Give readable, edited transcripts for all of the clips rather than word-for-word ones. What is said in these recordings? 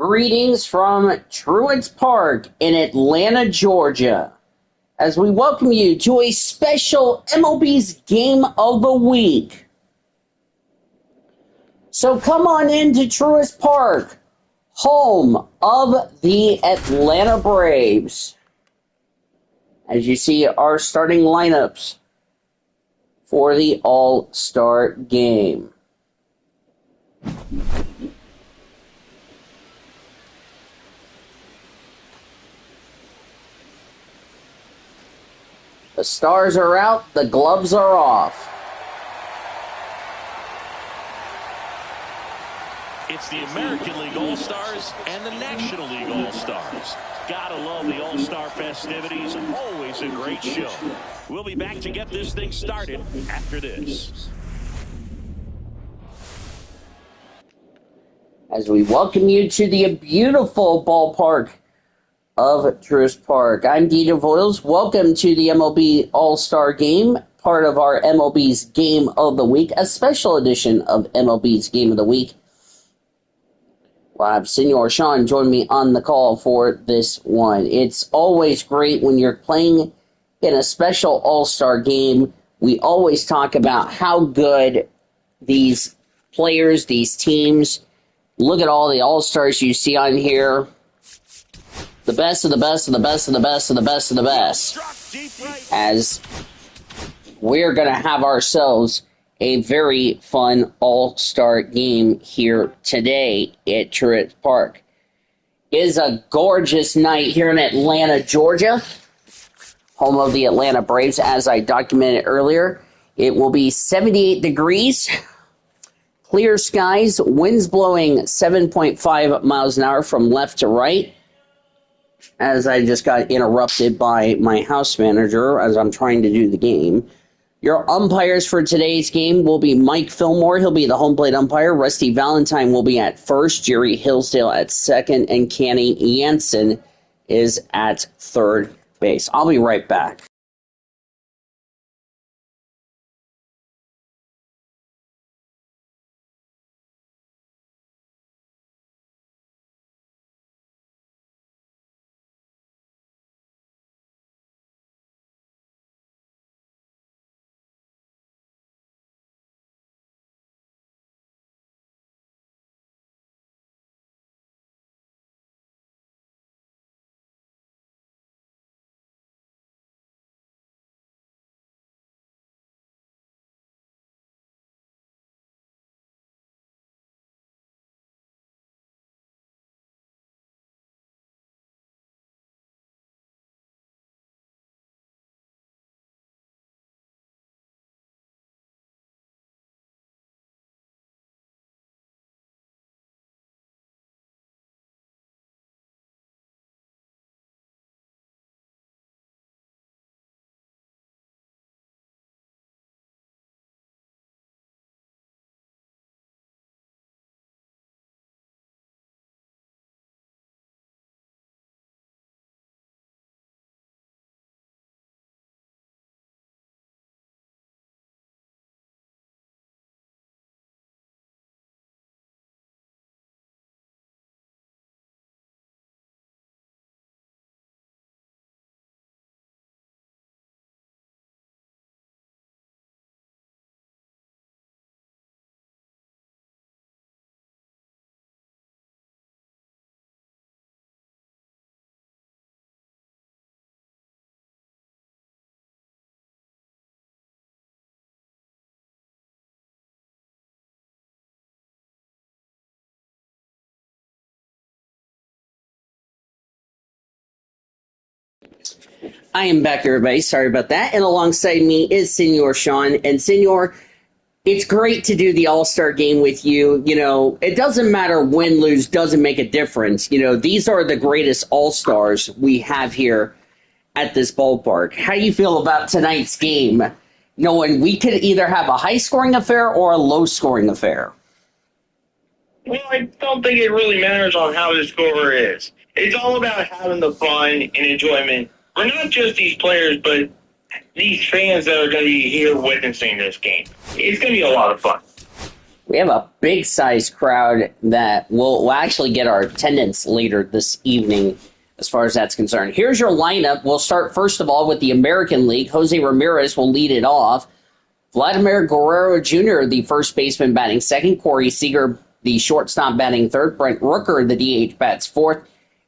Greetings from Truist Park in Atlanta, Georgia, as we welcome you to a special MLB's Game of the Week. So come on into Truist Park, home of the Atlanta Braves. As you see our starting lineups for the All Star Game. The stars are out, the gloves are off. It's the American League All-Stars and the National League All-Stars. Gotta love the All-Star festivities. Always a great show. We'll be back to get this thing started after this. As we welcome you to the beautiful ballpark of Truist Park. I'm Dita Voiles. Welcome to the MLB All Star Game, part of our MLB's Game of the Week, a special edition of MLB's Game of the Week. We'll have Senor Sean join me on the call for this one. It's always great when you're playing in a special All Star Game. We always talk about how good these players, these teams, look at all the All Stars you see on here. The best of the best of the best of the best of the best of the best. As we're going to have ourselves a very fun All-Star Game here today at Truist Park. It is a gorgeous night here in Atlanta, Georgia, home of the Atlanta Braves, as I documented earlier. It will be 78 degrees, clear skies, winds blowing 7.5 miles an hour from left to right. As I just got interrupted by my house manager as I'm trying to do the game. Your umpires for today's game will be Mike Fillmore. He'll be the home plate umpire. Rusty Valentine will be at first. Jerry Hillsdale at second. And Kenny Jansen is at third base. I'll be right back. I am back, everybody. Sorry about that. And alongside me is Senor Sean. And Senor, it's great to do the All-Star Game with you. You know, it doesn't matter win, lose, doesn't make a difference. You know, these are the greatest All-Stars we have here at this ballpark. How do you feel about tonight's game, knowing we could either have a high-scoring affair or a low-scoring affair? Well, I don't think it really matters on how the score is. It's all about having the fun and enjoyment for not just these players, but these fans that are going to be here witnessing this game. It's going to be a lot of fun. We have a big size crowd that will actually get our attendance later this evening as far as that's concerned. Here's your lineup. We'll start first of all with the American League. Jose Ramirez will lead it off. Vladimir Guerrero Jr., the first baseman, batting second. Corey Seager, the shortstop, batting third. Brent Rooker, the DH, bats fourth.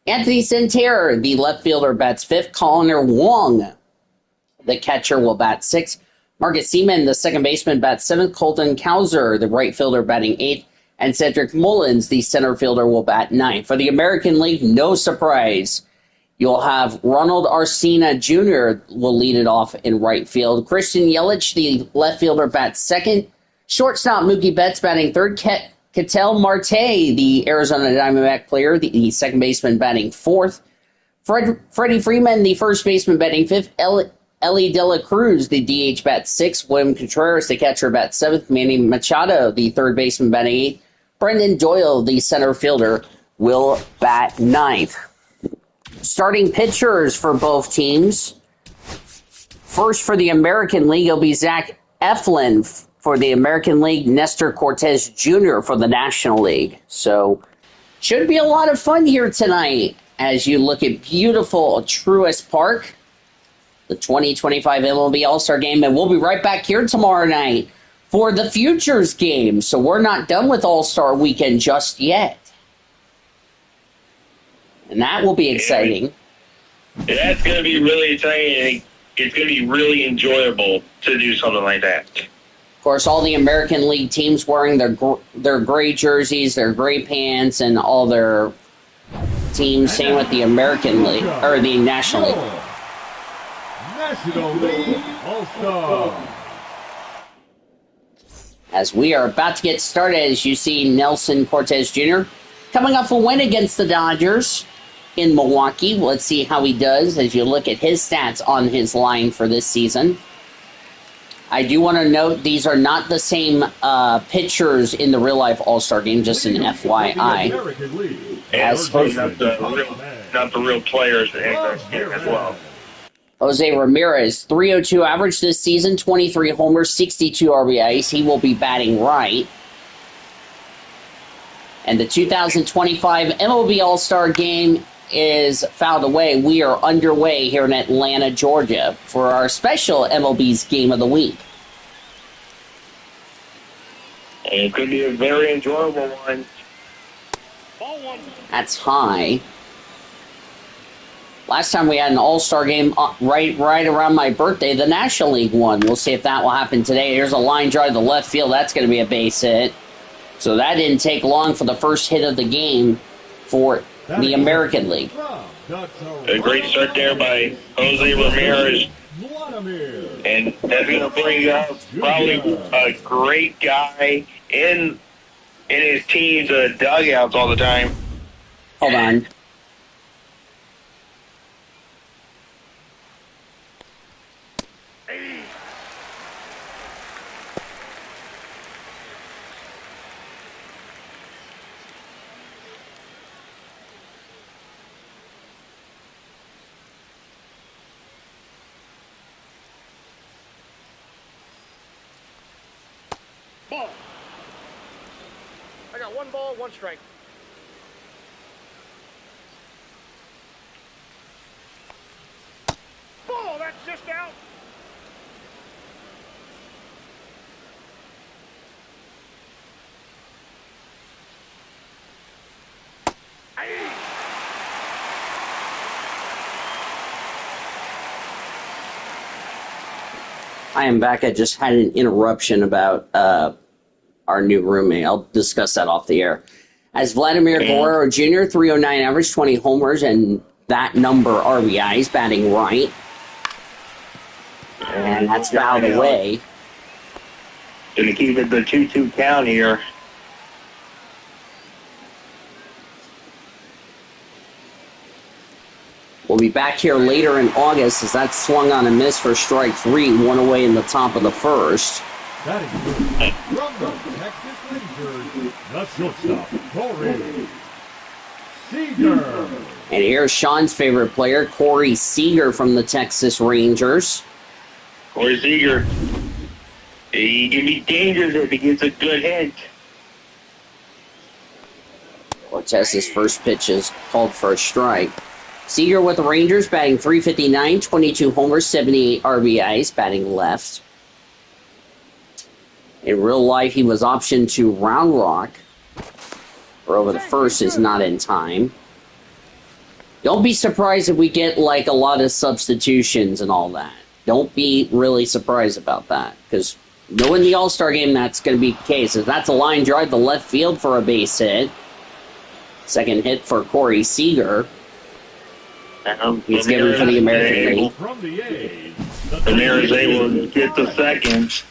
Anthony Santerre, the left fielder, bats fifth. Connor Wong, the catcher, will bat sixth. Marcus Seaman, the second baseman, bats seventh. Colton Cowser, the right fielder, batting eighth. And Cedric Mullins, the center fielder, will bat ninth. For the American League, no surprise. You'll have Ronald Arcina Jr. will lead it off in right field. Christian Yelich, the left fielder, bats second. Shortstop Mookie Betts batting third. Ketel Marte, the Arizona Diamondback player, the second baseman, batting fourth. Freddie Freeman, the first baseman, batting fifth. Ellie De La Cruz, the DH, bats sixth. William Contreras, the catcher, bats seventh. Manny Machado, the third baseman, batting eighth. Brendan Doyle, the center fielder, will bat ninth. Starting pitchers for both teams. First for the American League, it'll be Zach Eflin for the American League, Nestor Cortez Jr. for the National League. So, should be a lot of fun here tonight as you look at beautiful Truist Park, the 2025 MLB All Star Game, and we'll be right back here tomorrow night for the Futures game. So we're not done with All Star Weekend just yet. And that will be exciting. Yeah, that's going to be really exciting. It's going to be really enjoyable to do something like that. Of course, all the American League teams wearing their gray jerseys, their gray pants, and all their teams. Same with the American League, or the National League. National League All-Star. As we are about to get started, as you see Nelson Cortez Jr. coming off a win against the Dodgers in Milwaukee. Let's see how he does as you look at his stats on his line for this season. I do want to note these are not the same pitchers in the real-life All-Star Game, just an FYI. As not the real players in this game as well. Jose Ramirez, 302 average this season, 23 homers, 62 RBIs. He will be batting right. And the 2025 MLB All Star Game is fouled away. We are underway here in Atlanta, Georgia, for our special MLB's Game of the Week. And it could be a very enjoyable one. That's high. Last time we had an All-Star Game right around my birthday, the National League won. We'll see if that will happen today. Here's a line drive to left field. That's going to be a base hit. So that didn't take long for the first hit of the game for the American League. A great start there by Jose Ramirez. And that's going to bring up probably a great guy in his team's dugouts all the time. Hold on. Ball. I got 1 ball, 1 strike. Ball, that's just out. I am back. I just had an interruption about our new roommate. I'll discuss that off the air. As Vladimir Guerrero Jr., 309 average, 20 homers, and that number RBIs, batting right. And that's fouled away. Going to keep it the 2-2 count here. We'll be back here later in August as that swung on a miss for strike 3, 1 away in the top of the first. That is from the Texas Rangers, the shortstop, Corey Seager. And here's Sean's favorite player, Corey Seager from the Texas Rangers. Corey Seager, he can be dangerous if he gets a good hit. Cortez's first pitch is called for a strike. Seager with the Rangers, batting .359, 22 homers, 78 RBIs, batting left. In real life, he was optioned to Round Rock. Or over the first is not in time. Don't be surprised if we get like a lot of substitutions and all that. Don't be really surprised about that. Because knowing the All-Star game, that's going to be the case. If that's a line drive to left field for a base hit. Second hit for Corey Seager. He's given for the American League. Ramirez able to get the second.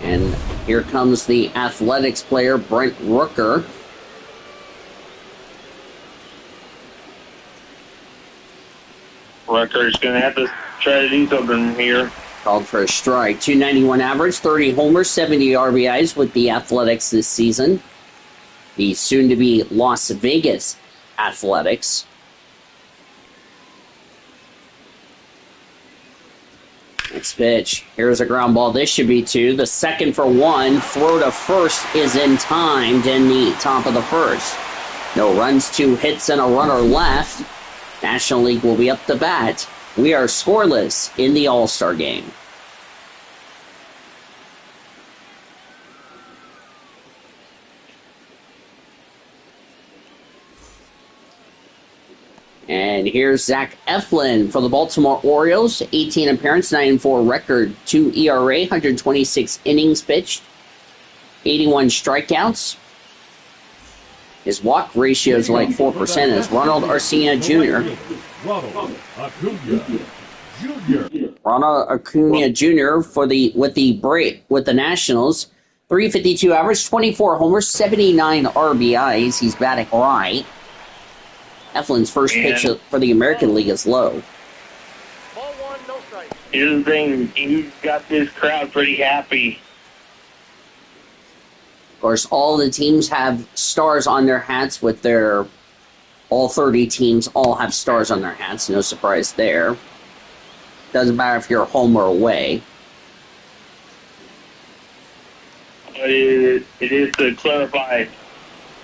And here comes the Athletics player, Brent Rooker. Rooker's going to have to try to do something here. Called for a strike. 291 average, 30 homers, 70 RBIs with the Athletics this season. The soon-to-be Las Vegas Athletics. Next pitch. Here's a ground ball. This should be two. The second for one. Throw to first is in time in the top of the first. No runs, 2 hits, and a runner left. National League will be up to bat. We are scoreless in the All-Star game. And here's Zach Eflin for the Baltimore Orioles. 18 appearance, 9-4 record, 2 ERA, 126 innings pitched, 81 strikeouts. His walk ratio is like 4%. Is Ronald Acuna Jr. Ronald Acuna Jr. with the Nationals. 352 average, 24 homers, 79 RBIs. He's batting right. Eflin's first pitch for the American League is low. Ball 1, no strike. Here's the thing, you got this crowd pretty happy. Of course, all the teams have stars on their hats with all 30 teams all have stars on their hats. No surprise there. Doesn't matter if you're home or away. But it is to clarify,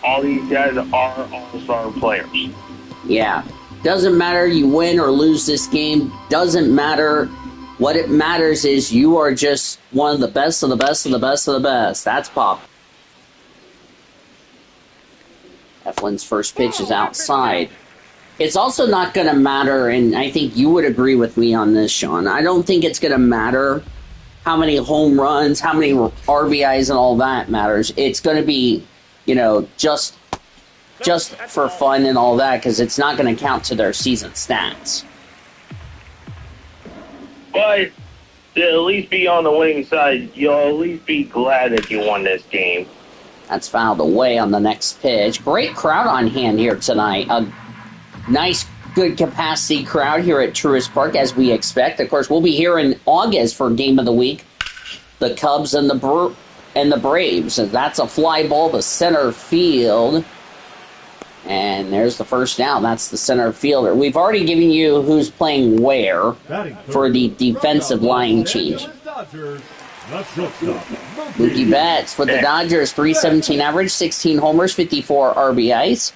all these guys are all-star players. Yeah. Doesn't matter you win or lose this game. Doesn't matter. What it matters is you are just one of the best of the best of the best of the best. That's Pop. Eflin's first pitch is outside. It's also not going to matter, and I think you would agree with me on this, Sean. I don't think it's going to matter how many home runs, how many RBIs and all that matters. It's going to be, just for fun and all that, because it's not going to count to their season stats. But to at least be on the winning side, you'll at least be glad that you won this game. That's fouled away on the next pitch. Great crowd on hand here tonight. A nice, good capacity crowd here at Truist Park, as we expect. Of course, we'll be here in August for Game of the Week. The Cubs and the Braves. And that's a fly ball to center field. And there's the first down. That's the center fielder. We've already given you who's playing where for the defensive line change. Mookie Betts with the Dodgers, 317 average, 16 homers, 54 RBIs.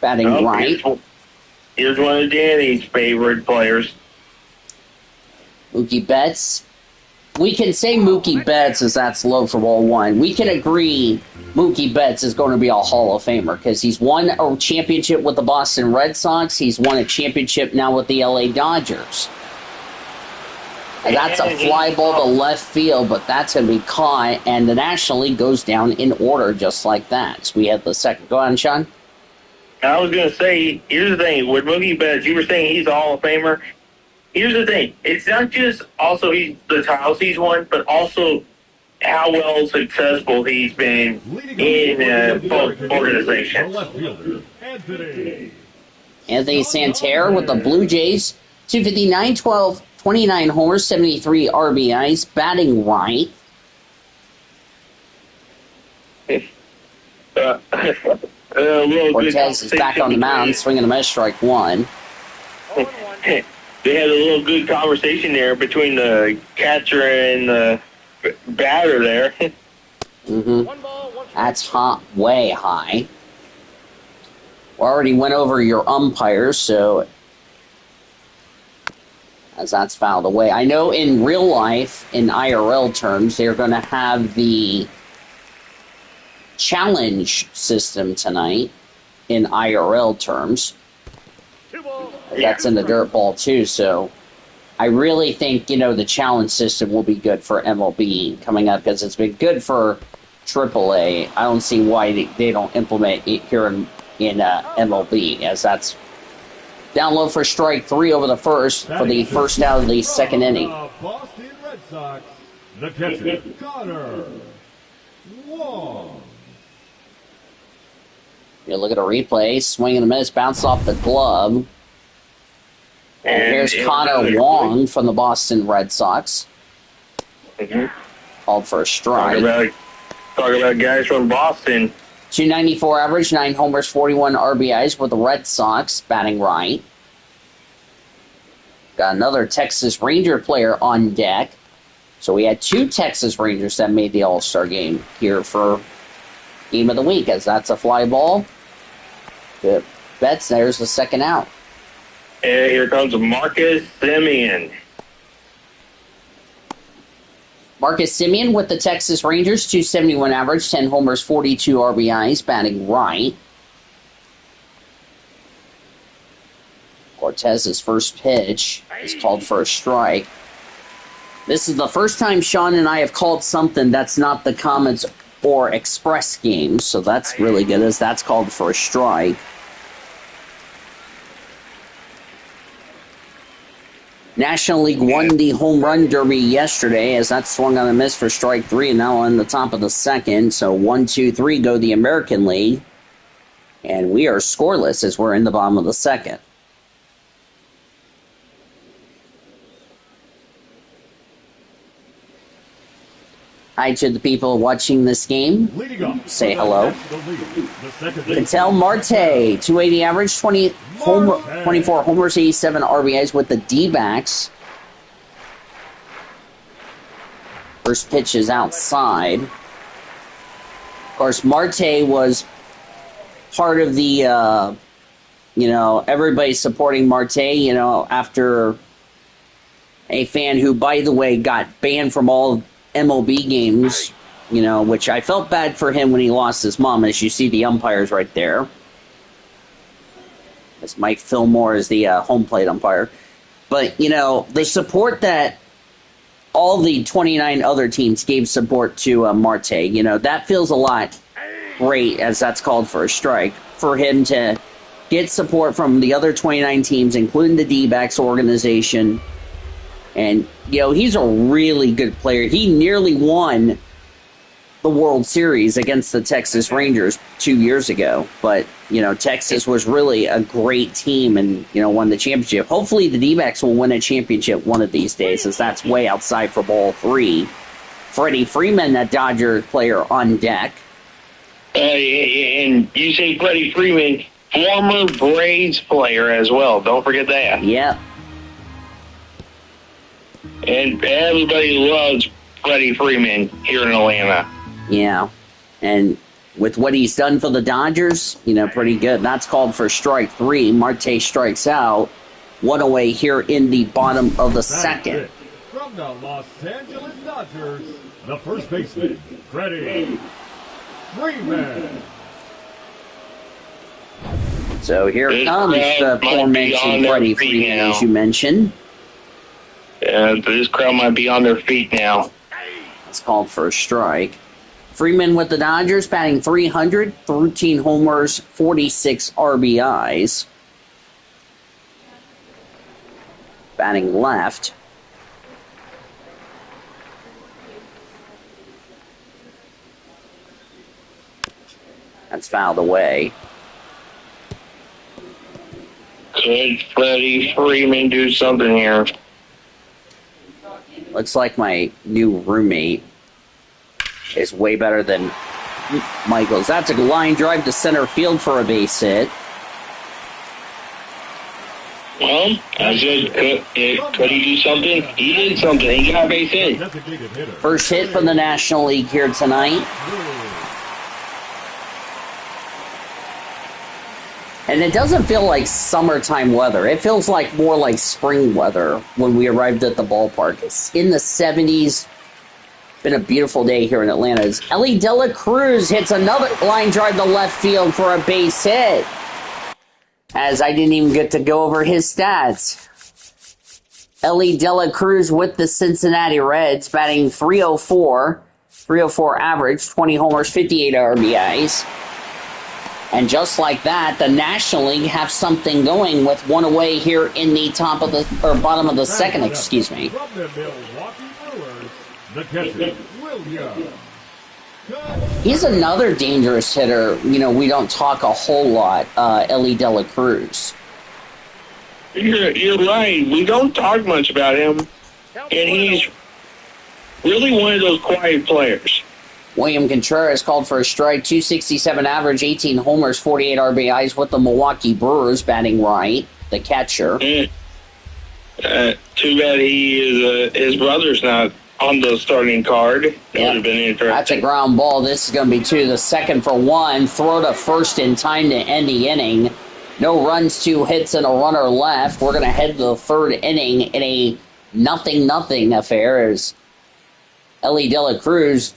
Batting right. Here's one of Danny's favorite players. Mookie Betts. We can say Mookie Betts is that's low for ball 1. We can agree Mookie Betts is going to be a Hall of Famer because he's won a championship with the Boston Red Sox. He's won a championship now with the LA Dodgers. And that's a fly ball to left field, but that's going to be caught, and the National League goes down in order just like that. So we have the second. Go on, Sean. I was going to say, here's the thing. With Mookie Betts, you were saying he's a Hall of Famer. Here's the thing. It's not just also the titles he's won, but also how well successful he's been in both organizations. Anthony Santerre with the Blue Jays, 259, 12, 29 homers, 73 RBIs, batting right. Cortez is back on the mound, swinging a miss, strike 1. They had a little good conversation there between the catcher and the batter there. Mm-hmm. 1 ball, 1 That's hot, way high. We already went over your umpires, so as that's fouled away. I know in real life, in IRL terms, they're going to have the challenge system tonight in IRL terms. That's in the dirt ball too, so I really think, the challenge system will be good for MLB coming up because it's been good for AAA. I don't see why they don't implement it here in MLB, as that's down low for strike 3 over the first for the first out of the second inning. Boston Red Sox, the catcher, Connor Wong. You look at a replay, swing and a miss, bounced off the glove. And here's Connor Wong from the Boston Red Sox. Called for a strike. Talk about guys from Boston. 294 average, 9 homers, 41 RBIs with the Red Sox, batting right. Got another Texas Ranger player on deck. So we had 2 Texas Rangers that made the All Star game here for Game of the Week, as that's a fly ball. Good bets, there's the second out. And here comes Marcus Semien. Marcus Semien with the Texas Rangers, 271 average, 10 homers, 42 RBIs, batting right. Cortez's first pitch is called for a strike. This is the first time Sean and I have called something that's not the Comets or Express game, so that's really good, as that's called for a strike. National League won the home run derby yesterday, as that swung on a miss for strike 3, and now on the top of the second. So 1, 2, 3 go the American League. And we are scoreless as we're in the bottom of the second. Hi to the people watching this game. Say hello. Ketel Marte, 280 average, 24 homers, 87 RBIs with the D-backs. First pitch is outside. Of course, Marte was part of the, everybody supporting Marte, after a fan who, by the way, got banned from all MLB games, which I felt bad for him when he lost his mom, as you see the umpires right there. As Mike Fillmore is the home plate umpire. But, the support that all the 29 other teams gave support to Marte, that feels a lot great, as that's called for a strike, for him to get support from the other 29 teams, including the D-backs organization. And, he's a really good player. He nearly won the World Series against the Texas Rangers 2 years ago. But, Texas was really a great team and, won the championship. Hopefully the D-backs will win a championship one of these days, as that's way outside for ball 3. Freddie Freeman, a Dodger player, on deck. And you say Freddie Freeman, former Braves player as well. Don't forget that. Yep. And everybody loves Freddie Freeman here in Atlanta. Yeah. And with what he's done for the Dodgers, pretty good. That's called for strike 3. Marte strikes out. 1 away here in the bottom of the second. From the Los Angeles Dodgers, the first baseman, Freddie Freeman. So here comes the aforementioned Freddie Freeman, as you mentioned. Yeah, this crowd might be on their feet now. It's called for a strike. Freeman with the Dodgers, batting .300, 13 homers, 46 RBIs. Batting left. That's fouled away. Could Freddie Freeman do something here? Looks like my new roommate is way better than Michael's. That's a line drive to center field for a base hit. Well, I said, could he do something? He did something. He got a base hit. First hit from the National League here tonight. And it doesn't feel like summertime weather. It feels like more like spring weather when we arrived at the ballpark. It's in the 70s. Been a beautiful day here in Atlanta. As Ellie De La Cruz hits another line drive to left field for a base hit. As I didn't even get to go over his stats. Ellie De La Cruz with the Cincinnati Reds, batting .304. .304 average, 20 homers, 58 RBIs. And just like that, the National League have something going with one away here in the top of the, or bottom of the second, excuse me. From the Milwaukee Brewers, the catcher, William. He's another dangerous hitter. You know, we don't talk a whole lot, Ellie De La Cruz. You're right. We don't talk much about him, and he's really one of those quiet players. William Contreras called for a strike, 267 average, 18 homers, 48 RBIs with the Milwaukee Brewers, batting right, the catcher. Too bad his brother's not on the starting card. That would have been interesting. That's a ground ball. This is going to be two. The second for one. Throw to first in time to end the inning. No runs, 2 hits, and a runner left. We're going to head to the third inning in a 0-0 affair as Ellie De La Cruz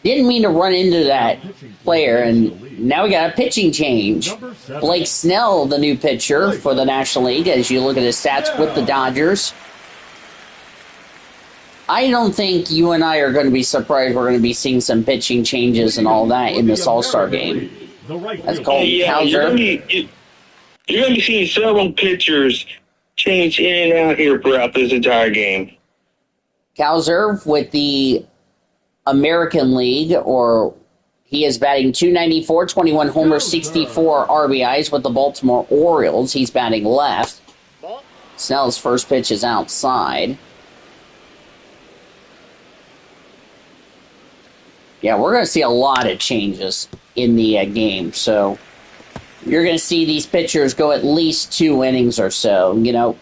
didn't mean to run into that player, and now we got a pitching change. Blake Snell, the new pitcher for the National League, as you look at his stats with the Dodgers. I don't think you and I are going to be surprised we're going to be seeing some pitching changes and all that in this All-Star game. That's called Cowser. You're going to be seeing several pitchers change in and out here throughout this entire game. Cowser with the American League, or he is batting .294, 21 homers, 64 RBIs with the Baltimore Orioles. He's batting left. Snell's first pitch is outside. Yeah, we're going to see a lot of changes in the game, so you're going to see these pitchers go at least 2 innings or so, you know.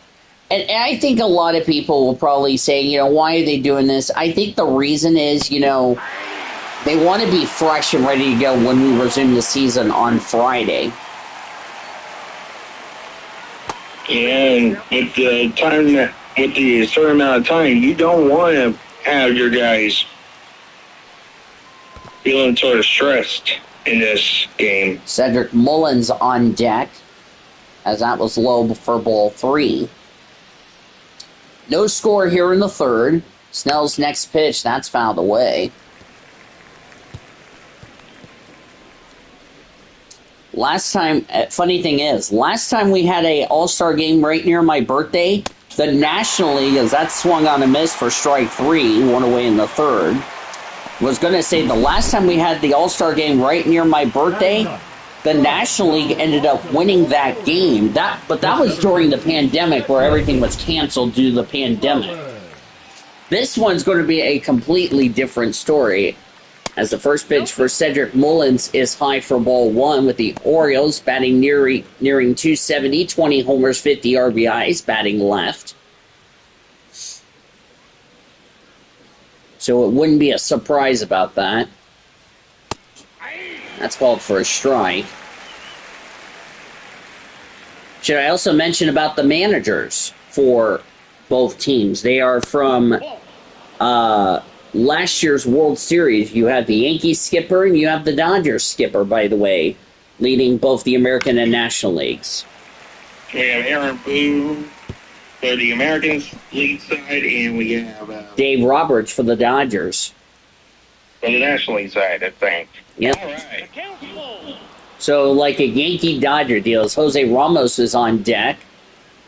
And I think a lot of people will probably say, you know, why are they doing this? I think the reason is, you know, they want to be fresh and ready to go when we resume the season on Friday. And with the time, with the certain amount of time, you don't want to have your guys feeling sort of stressed in this game. Cedric Mullins on deck, as that was low for ball 3. No score here in the third. Snell's next pitch, that's fouled away. Last time, funny thing is, last time we had a All-Star game right near my birthday, the National League, as that swung on a miss for strike 3, one away in the third. Was going to say the last time we had the All-Star game right near my birthday, the National League ended up winning that game. But that was during the pandemic where everything was canceled due to the pandemic. This one's going to be a completely different story, as the first pitch for Cedric Mullins is high for ball 1 with the Orioles batting nearing .270, 20 homers, 50 RBIs, batting left. So it wouldn't be a surprise about that. That's called for a strike. Should I also mention about the managers for both teams? They are from last year's World Series. You have the Yankees skipper and you have the Dodgers skipper, by the way, leading both the American and National Leagues. We have Aaron Boone for the American League side, and we have Dave Roberts for the Dodgers. For the National League side, I think. Yep. All right. So, like a Yankee-Dodger deal, Jose Ramos is on deck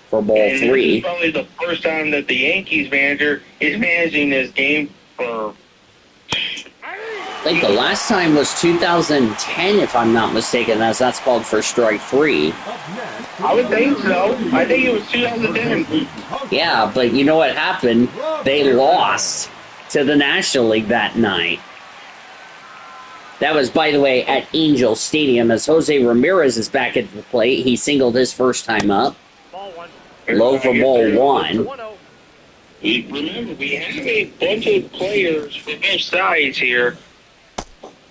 for ball 3. This is probably the first time that the Yankees manager is managing this game for... I think the last time was 2010, if I'm not mistaken, as that's called for strike 3. I would think so. I think it was 2010. Yeah, but you know what happened? They lost to the National League that night. That was, by the way, at Angel Stadium, as Jose Ramirez is back at the plate. He singled his first time up. Low for ball 1. Remember, we have a bunch of players for both sides here.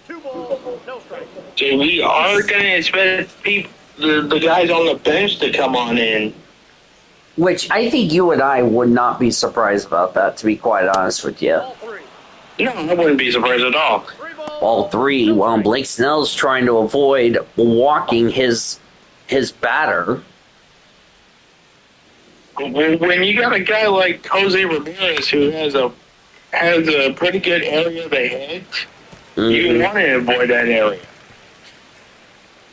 2 balls, no strike. So we are going to expect the guys on the bench to come on in. Which I think you and I would not be surprised about that, to be quite honest with you. No, I wouldn't be surprised at all. All three, while Blake Snell's trying to avoid walking his batter. When you got a guy like Jose Ramirez who has a pretty good area to hit, you want to avoid that area.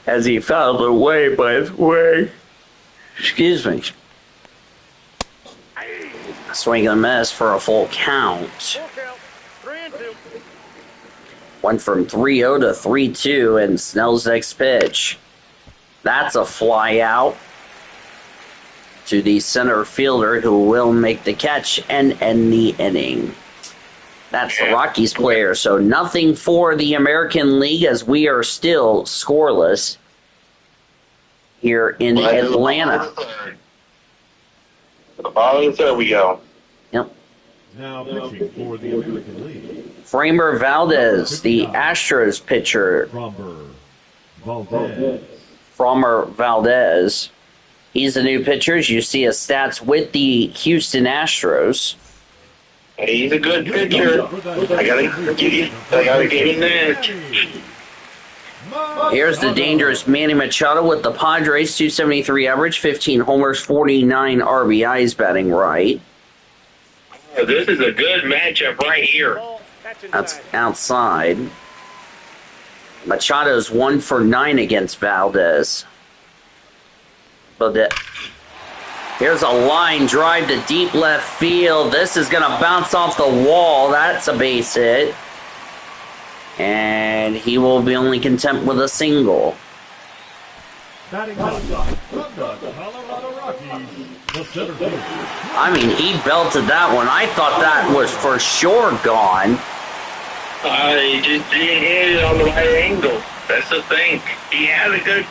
As he fouled away, by the way. Excuse me. Swing and a miss for a full count. 3-2. Went from 3-0 to 3-2 in Snell's next pitch. That's a fly out to the center fielder who will make the catch and end the inning. That's the Rockies player, so nothing for the American League as we are still scoreless here in Atlanta. To the bottom of the third we go. Yep. Now pitching for the American League. Framer Valdez, the Astros pitcher. Framber Valdez. He's the new pitcher. As you see his stats with the Houston Astros. He's a good pitcher. I gotta give him that. Here's the dangerous Manny Machado with the Padres, 273 average, 15 homers, 49 RBIs batting right. Oh, this is a good matchup right here. That's outside. Machado's 1 for 9 against Valdez. But here's a line drive to deep left field. This is going to bounce off the wall. That's a base hit. And he will be only content with a single. Batting from the Colorado Rockies, the center fielder. I mean, he belted that one. I thought that was for sure gone. He just didn't hit it on the right angle. That's the thing. He has a good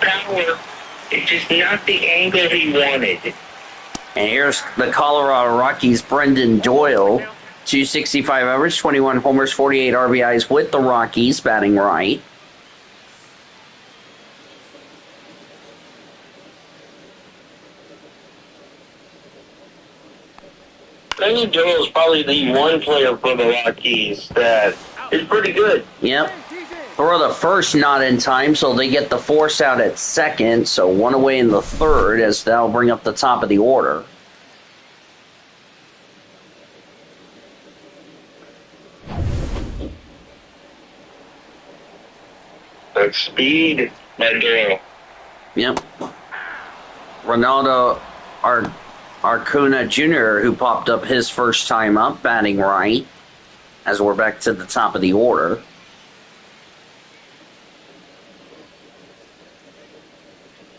power. It's just not the angle he wanted. And here's the Colorado Rockies' Brendan Doyle. 265 average, 21 homers, 48 RBIs with the Rockies, batting right. Brendan Doyle is probably the one player for the Rockies that is pretty good. Yep. Throw the first not in time, so they get the force out at second, so one away in the third, as that'll bring up the top of the order. That's speed, that Doyle. Yep. Ronaldo Arcuna Jr., who popped up his first time up, batting right, as we're back to the top of the order.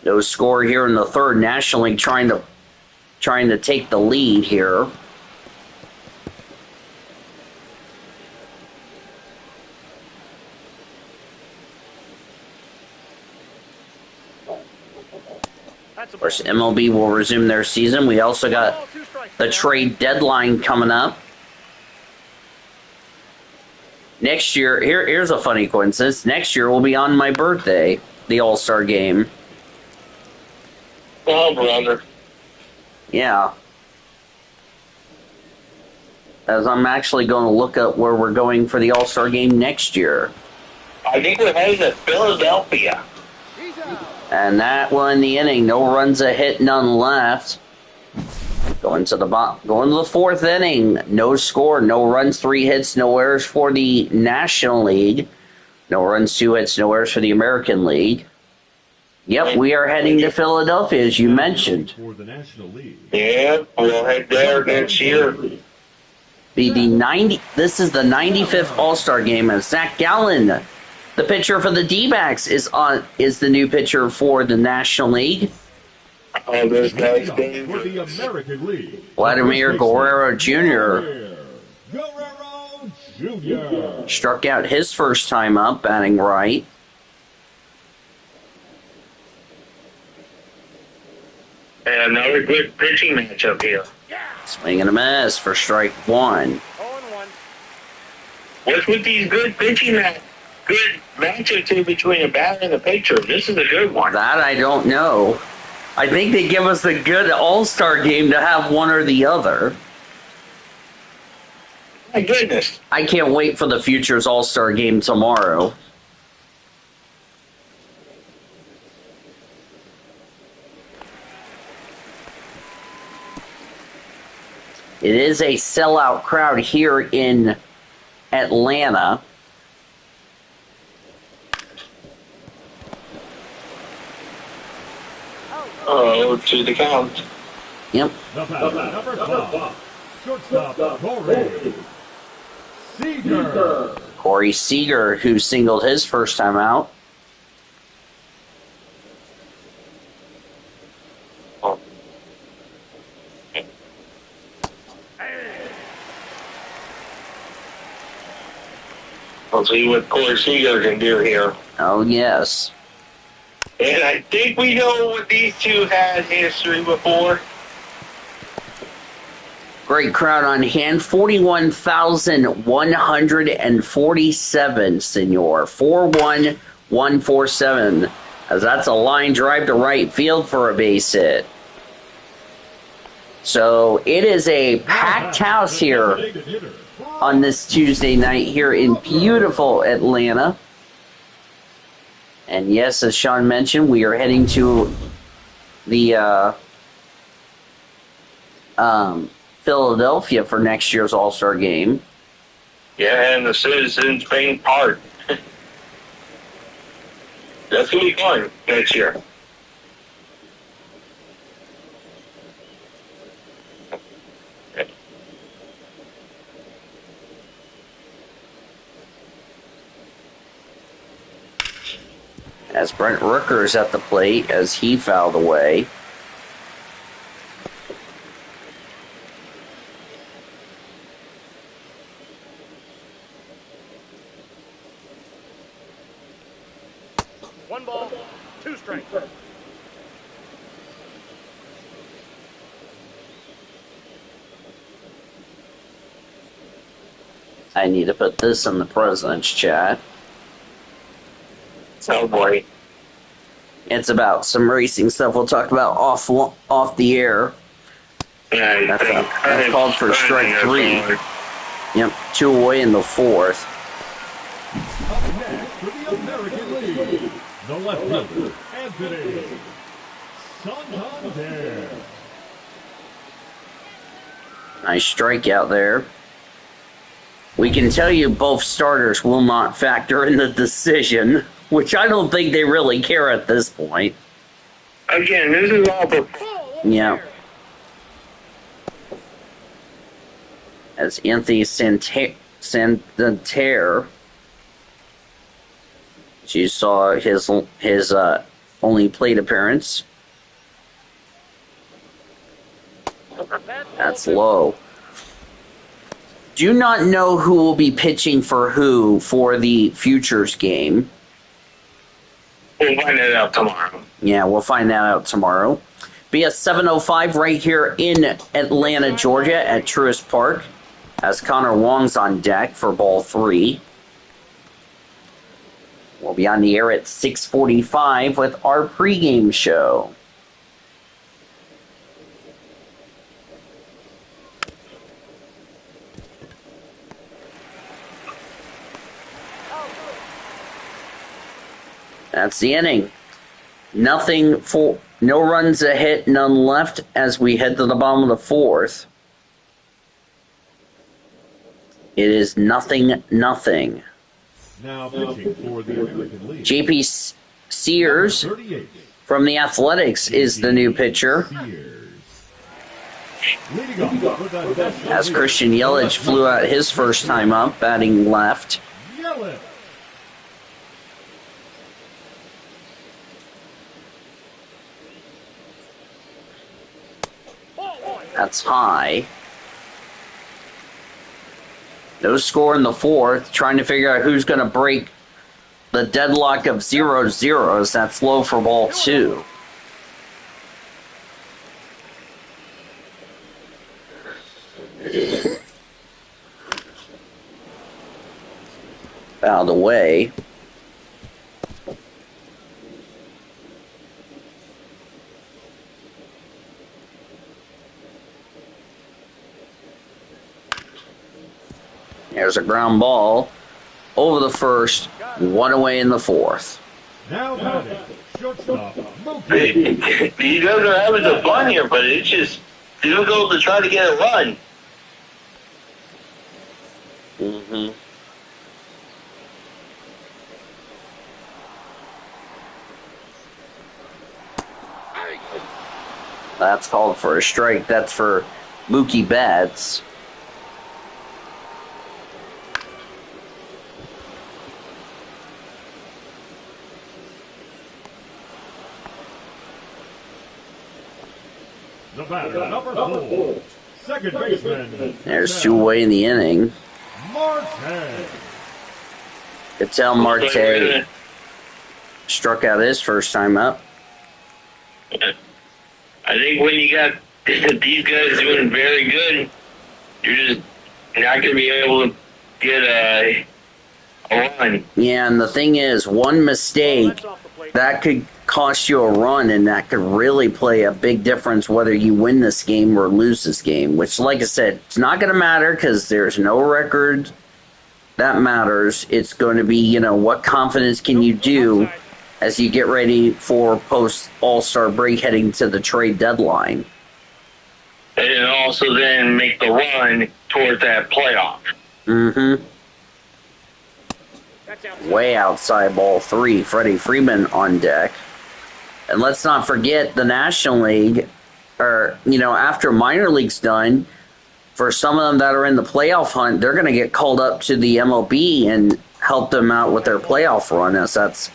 No score here in the third. National League trying to take the lead here. Of course, MLB will resume their season. We also got the trade deadline coming up. Next year, here's a funny coincidence. Next year will be on my birthday, the All Star Game. Oh, brother. Yeah. As I'm actually going to look up where we're going for the All Star Game next year. I think we're heading to Philadelphia. And that one in the inning. No runs a hit, none left. Going to the fourth inning. No score, no runs, 3 hits, no errors for the National League. No runs, 2 hits, no errors for the American League. Yep, we are heading to Philadelphia, as you mentioned. For the National League. Yeah, we'll head there next year. This is the 95th All Star Game, and Zach Gallen, the pitcher for the D-backs, is the new pitcher for the National League. Oh, this guy's For dangerous. the American League. Vladimir Guerrero Jr. Guerrero Jr. struck out his first time up, batting right. And another good pitching matchup here. Swing and a miss for strike 1. 0-1. What's with these good pitching good match or two between a batter and a pitcher. This is a good one. That I don't know. I think they give us a good All-Star game to have one or the other. My goodness. I can't wait for the Futures All-Star game tomorrow. It is a sellout crowd here in Atlanta. Oh, to the count. Yep. Number 5, shortstop Corey Seager. Corey Seager, who singled his first time out. Oh. We'll see what Corey Seager can do here. Oh, yes. And I think we know what these two had history before. Great crowd on hand. 41,147, senor. 41147. As that's a line drive to right field for a base hit. So it is a packed house here on this Tuesday night here in beautiful Atlanta. And yes, as Sean mentioned, we are heading to the Philadelphia for next year's All-Star game. Yeah, and the Citizens Bank Park. That's going to be fun next year. As Brent Rooker is at the plate as he fouled away. One ball, two strikes. I need to put this in the president's chat. Oh boy. It's about some racing stuff we'll talk about off the air. Yeah, That's called for strike 3. Yep, 2 away in the 4th. Up next for the American League, the left fielder, Anthony Santander. Nice strikeout there. We can tell you both starters will not factor in the decision, which I don't think they really care at this point. Again, this is all the... Yeah. As Anthony Santander, you saw his only plate appearance. That's low. Do not know who will be pitching for who for the Futures game. We'll find that out tomorrow. Yeah, we'll find that out tomorrow. Be at 7:05 right here in Atlanta, Georgia at Truist Park as Connor Wong's on deck for ball 3. We'll be on the air at 6:45 with our pregame show. That's the inning. No runs a hit, none left as we head to the bottom of the 4th. It is 0-0. Now pitching for the American League, JP Sears 38. from the Athletics is the new pitcher. Leading off with the National As League, Christian Yelich flew out his first time up, batting left. Yelich. That's high. No score in the 4th. Trying to figure out who's going to break the deadlock of 0-0 as that's low for ball 2. Out of the way. There's a ground ball over the first, one away in the fourth. Now batting, shortstop, Mookie. You guys are having some fun here, but it's just difficult to try to get a run. Mm-hmm. That's called for a strike. That's for Mookie Betts. The batter, number 4, second baseman. There's 2 away in the inning. Marte. Ketel Marte struck out his first time up. I think when you got these guys doing very good, you're just not going to be able to get a run. Yeah, and the thing is, one mistake, that could cost you a run, and that could really play a big difference whether you win this game or lose this game, which, like I said, it's not going to matter because there's no record that matters. It's going to be, what confidence can you do as you get ready for post-All-Star break heading to the trade deadline. And also then make the run towards that playoff. Mm-hmm. Way outside ball 3. Freddie Freeman on deck. And let's not forget the National League, or, after minor league's done, for some of them that are in the playoff hunt, they're going to get called up to the MLB and help them out with their playoff run, as that's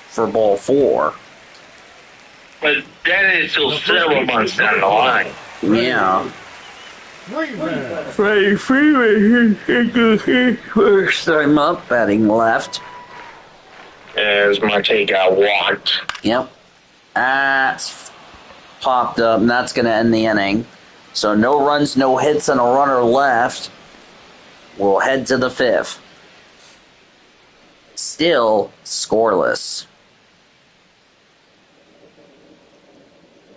for ball 4. But that is still several months down the line. Yeah. Freeman. Freddie Freeman his first time up, batting left. As Marte got walked. Yep. That's popped up, and that's going to end the inning. So no runs, no hits, and a runner left. We'll head to the 5th. Still scoreless.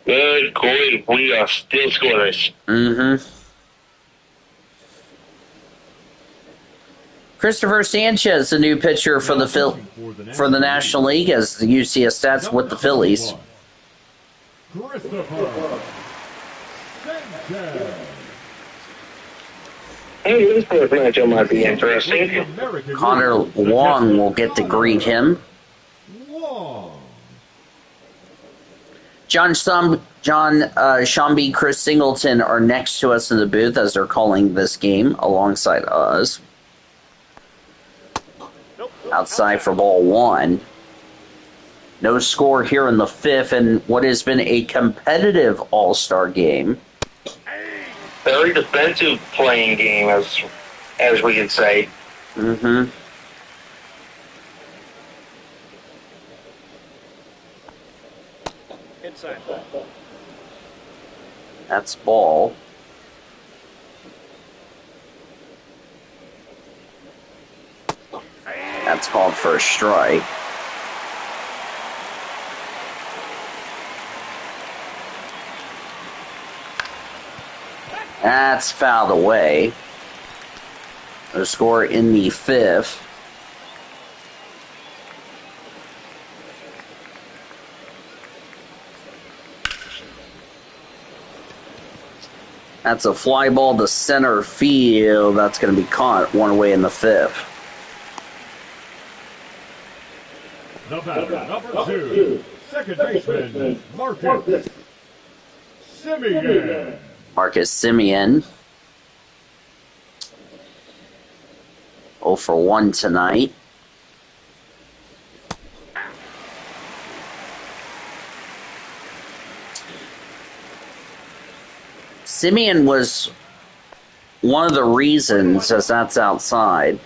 Good, we are still scoreless. Mm-hmm. Christopher Sanchez, the new pitcher for the National League, as you see his stats with the Phillies. Christopher Sanchez. Hey, this first matchup might be interesting. Connor Wong will get to greet him. John Shambi, Chris Singleton are next to us in the booth as they're calling this game alongside us. Outside for ball 1. No score here in the 5th in what has been a competitive All-Star game. Very defensive playing game, as we could say. Mm-hmm. Inside. That's ball. That's called for a strike. That's fouled away. The score in the 5th. That's a fly ball to center field. That's going to be caught one away in the 5th. The batter, number 2, second baseman, Marcus Semien. Marcus Semien. 0 for 1 tonight. Semien was one of the reasons, as that's outside.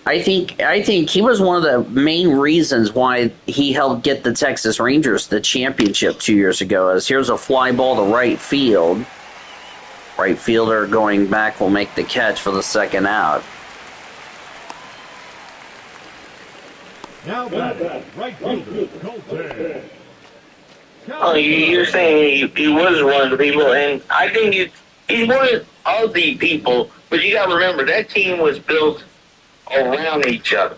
I think he was one of the main reasons why he helped get the Texas Rangers the championship 2 years ago. As here's a fly ball to right field. Right fielder going back will make the catch for the second out. Now batting, right fielder, Colton. Oh, you're saying he was one of the people, and I think he's one of the people But you got to remember, that team was built around each other.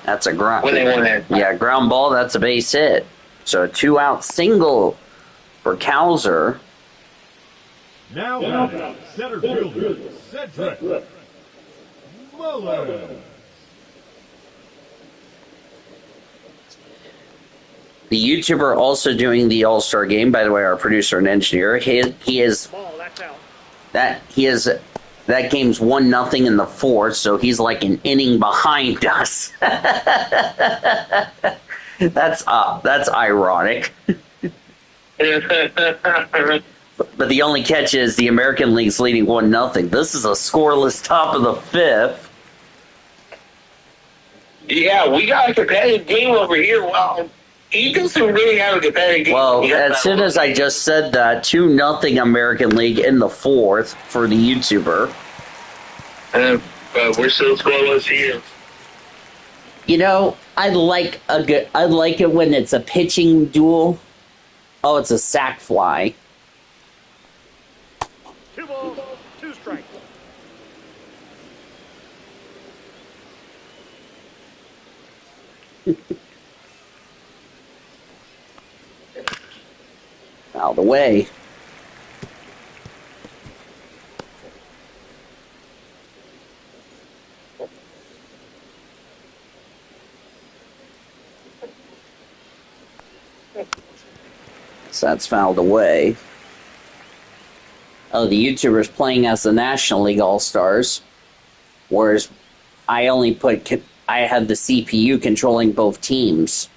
That's a ground. When they won that. Yeah, ground ball. That's a base hit. So a 2-out single for Kowser. Now center fielder, Cedric Mullins. The YouTuber also doing the All Star Game. By the way, our producer and engineer. He is Ball, that's out. that game's 1-0 in the fourth, so he's like an inning behind us. That's ironic. But the only catch is the American League's leading 1-0. This is a scoreless top of the fifth. Yeah, we got a competitive game over here. Well, Eagles don't really have a competitive game. Well, as soon as I just said that, 2-0 American League in the fourth for the YouTuber. But we're still scoreless here. You know, I like it when it's a pitching duel. Oh, it's a sac fly. 2 balls, 2 strikes. Out of the way. So that's fouled away. Oh, the YouTuber's playing as the National League All-Stars, whereas I have the CPU controlling both teams.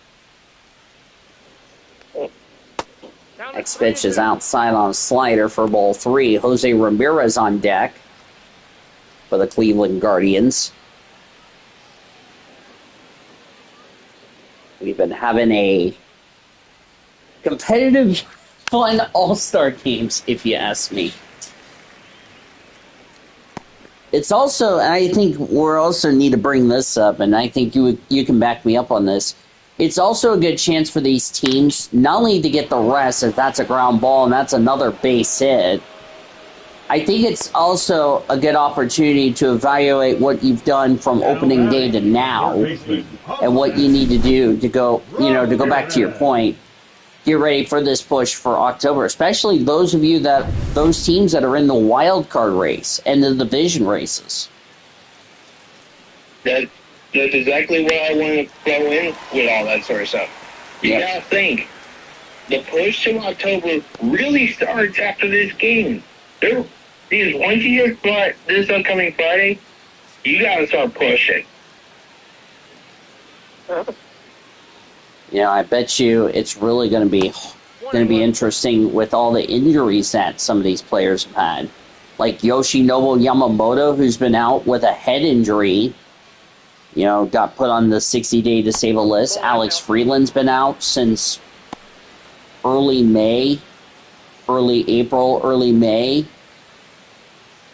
Next pitch is outside on a slider for ball 3. Jose Ramirez on deck for the Cleveland Guardians. We've been having a competitive, fun All-Star games, if you ask me. It's also, and I think we're also need to bring this up, and I think you can back me up on this. It's also a good chance for these teams not only to get the rest, if that's a ground ball and that's another base hit. I think it's also a good opportunity to evaluate what you've done from opening day to now, and what you need to do to go, to go back to your point. Get ready for this push for October, especially those teams that are in the wild card race and the division races. That's exactly what I want to throw in with all that sort of stuff. You gotta think, the push to October really starts after this game. Because once you get this upcoming Friday, you gotta start pushing. I bet you it's really going to be interesting with all the injuries that some of these players have had. Like Yoshinobu Yamamoto, who's been out with a head injury, got put on the 60-day disabled list. Alex Freeland's been out since early April, early May.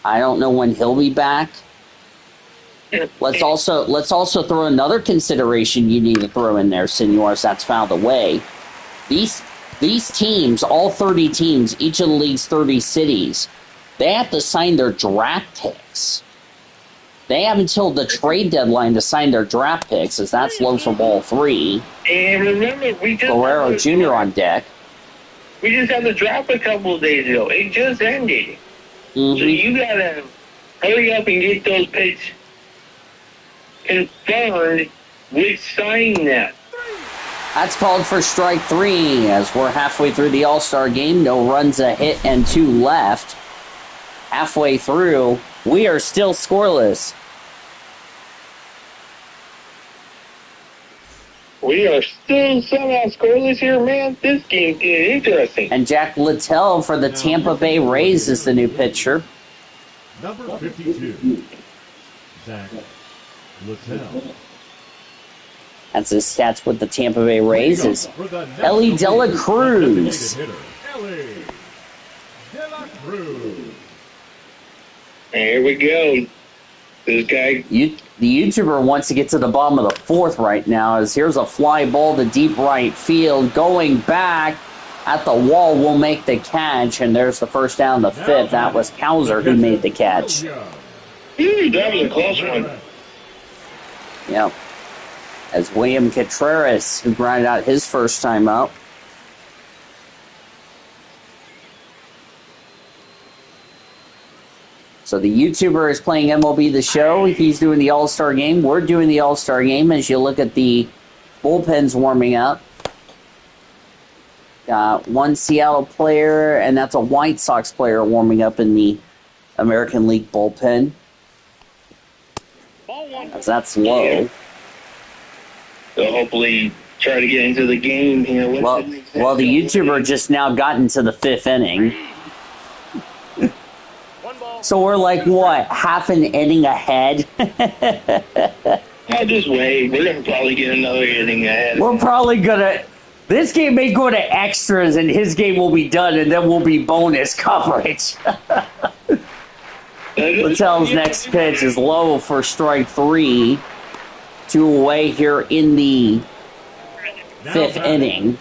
I don't know when he'll be back. Let's also throw another consideration you need to throw in there, senors, that's fouled away. These teams, all 30 teams, each of the league's 30 cities, they have to sign their draft picks. They have until the trade deadline to sign their draft picks, as that's low for ball 3. And remember, Guerrero Jr. on deck. We just had the draft a couple of days ago. It just ended. Mm-hmm. So you gotta hurry up and get those picks confirmed with signing that. That's called for strike 3, as we're halfway through the All-Star game. No runs, a hit, and 2 left. Halfway through, we are still scoreless. We are still somehow scoreless here, man. This game's getting interesting. And Jack Littell for the Tampa Bay Rays is the new pitcher. Number 52, Jack Littell. That's his stats with the Tampa Bay Rays. Is Ellie De La Cruz. Here we go. This guy. The YouTuber wants to get to the bottom of the 4th right now, as here's a fly ball to deep right field. Going back at the wall will make the catch, and there's the first down, the fifth. That was Kauser who made the catch. That was a close one. Yep. As William Contreras, who grinded out his first time up. So the YouTuber is playing MLB The Show. He's doing the All Star Game. We're doing the All Star Game as you look at the bullpens warming up. Got one Seattle player, and that's a White Sox player warming up in the American League bullpen. That's low. Yeah. So hopefully try to get into the game here. Well, the YouTuber just now got into the fifth inning. So we're like, what, half an inning ahead? Yeah, just wait. We're going to probably get another inning ahead. We're probably going to... This game may go to extras, and his game will be done, and then we'll be bonus coverage. Littell's next pitch is low for strike 3. 2 away here in the fifth inning.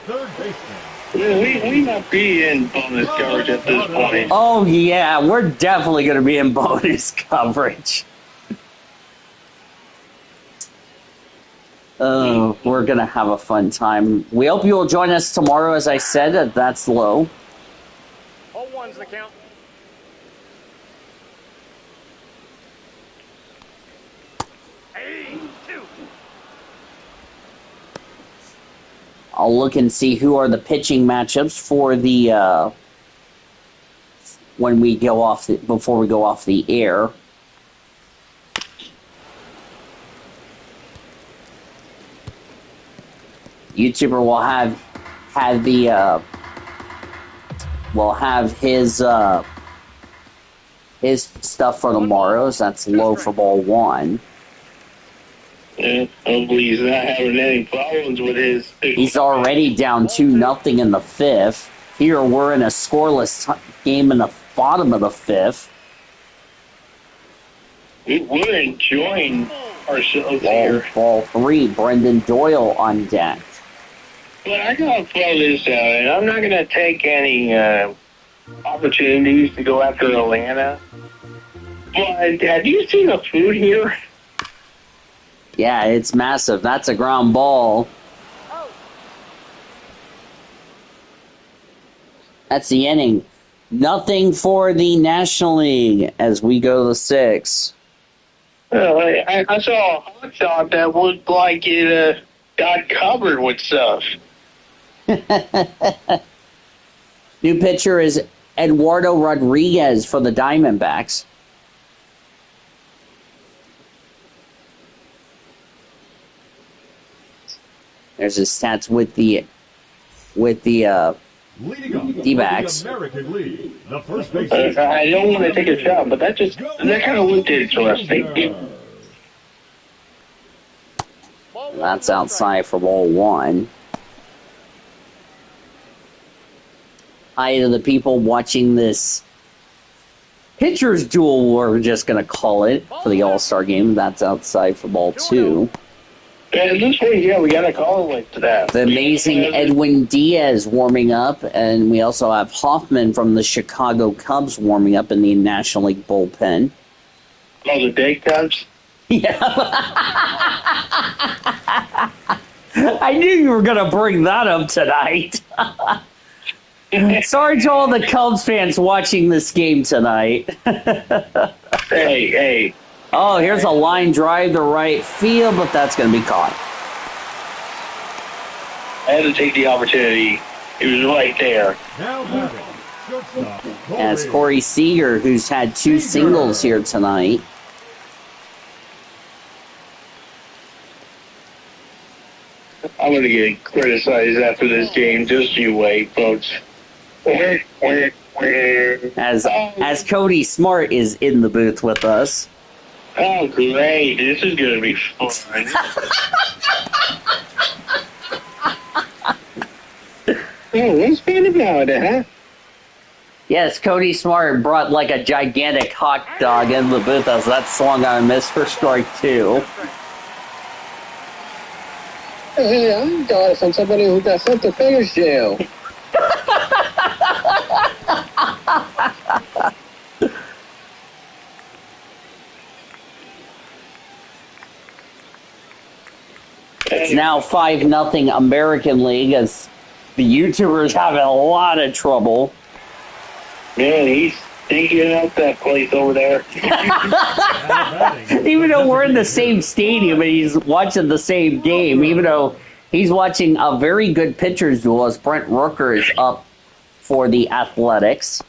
We might be in bonus coverage at this point. Oh, yeah, we're definitely going to be in bonus coverage. Oh, we're going to have a fun time. We hope you will join us tomorrow. As I said, that's low. All ones the count. I'll look and see who are the pitching matchups for the when we go off before we go off the air. YouTuber will have his stuff for tomorrow's. That's low for ball 1. Yeah, hopefully he's not having any problems with his... He's already down 2-0 in the fifth. Here we're in a scoreless game in the bottom of the fifth. We're enjoying ourselves here. Ball 3, Brendan Doyle on deck. But I gotta throw this out, and I'm not gonna take any opportunities to go after Atlanta. But have you seen the food here? Yeah, it's massive. That's a ground ball. That's the inning. Nothing for the National League as we go to the 6th. Well, I saw a hot dog that looked like it got covered with stuff. New pitcher is Eduardo Rodriguez for the Diamondbacks. There's his stats with the D-backs. I don't want to take a shot, but that kind of looked interesting. That's outside for ball 1. Hi to the people watching this pitcher's duel, we're just going to call it, for the All-Star Game. That's outside for ball 2. And this way, yeah, we got to call it like that. The amazing Edwin Diaz warming up, and we also have Hoffman from the Chicago Cubs warming up in the National League bullpen. Oh, the day Cubs? Yeah. I knew you were going to bring that up tonight. Sorry to all the Cubs fans watching this game tonight. Hey. Oh, here's a line drive to right field, but that's going to be caught. I had to take the opportunity. It was right there. As Corey Seager, who's had 2 singles here tonight. I'm going to get criticized after this game. Just you wait, folks. As Cody Smart is in the booth with us. Oh, great. This is going to be fun. Oh, what's fun about it, huh? Yes, Cody Smart brought like a gigantic hot dog in the booth as that swung on a miss for strike 2. Hey, I'm Doris. I'm somebody who got sent to Fingers jail. It's now 5-0 American League as the YouTuber's having a lot of trouble. Man, he's digging out that place over there. Even though we're in the same stadium and he's watching the same game, even though he's watching a very good pitcher's duel as Brent Rooker is up for the Athletics.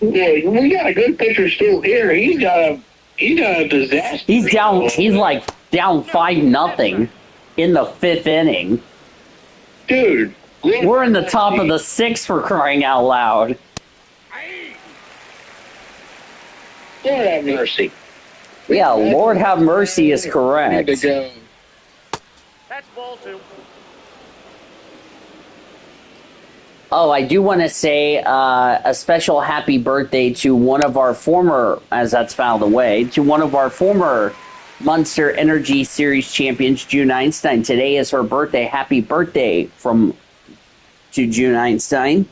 Yeah, we got a good pitcher still here. He's got a disaster. He's down 5-0 in the 5th inning. Dude. We're in the top of the 6th for crying out loud. Lord have mercy. Yeah, Lord have mercy is correct. That's ball 2. Oh, I do want to say a special happy birthday to one of our former, as that's filed away, to one of our former Monster Energy Series champions, June Einstein. Today is her birthday. Happy birthday to June Einstein,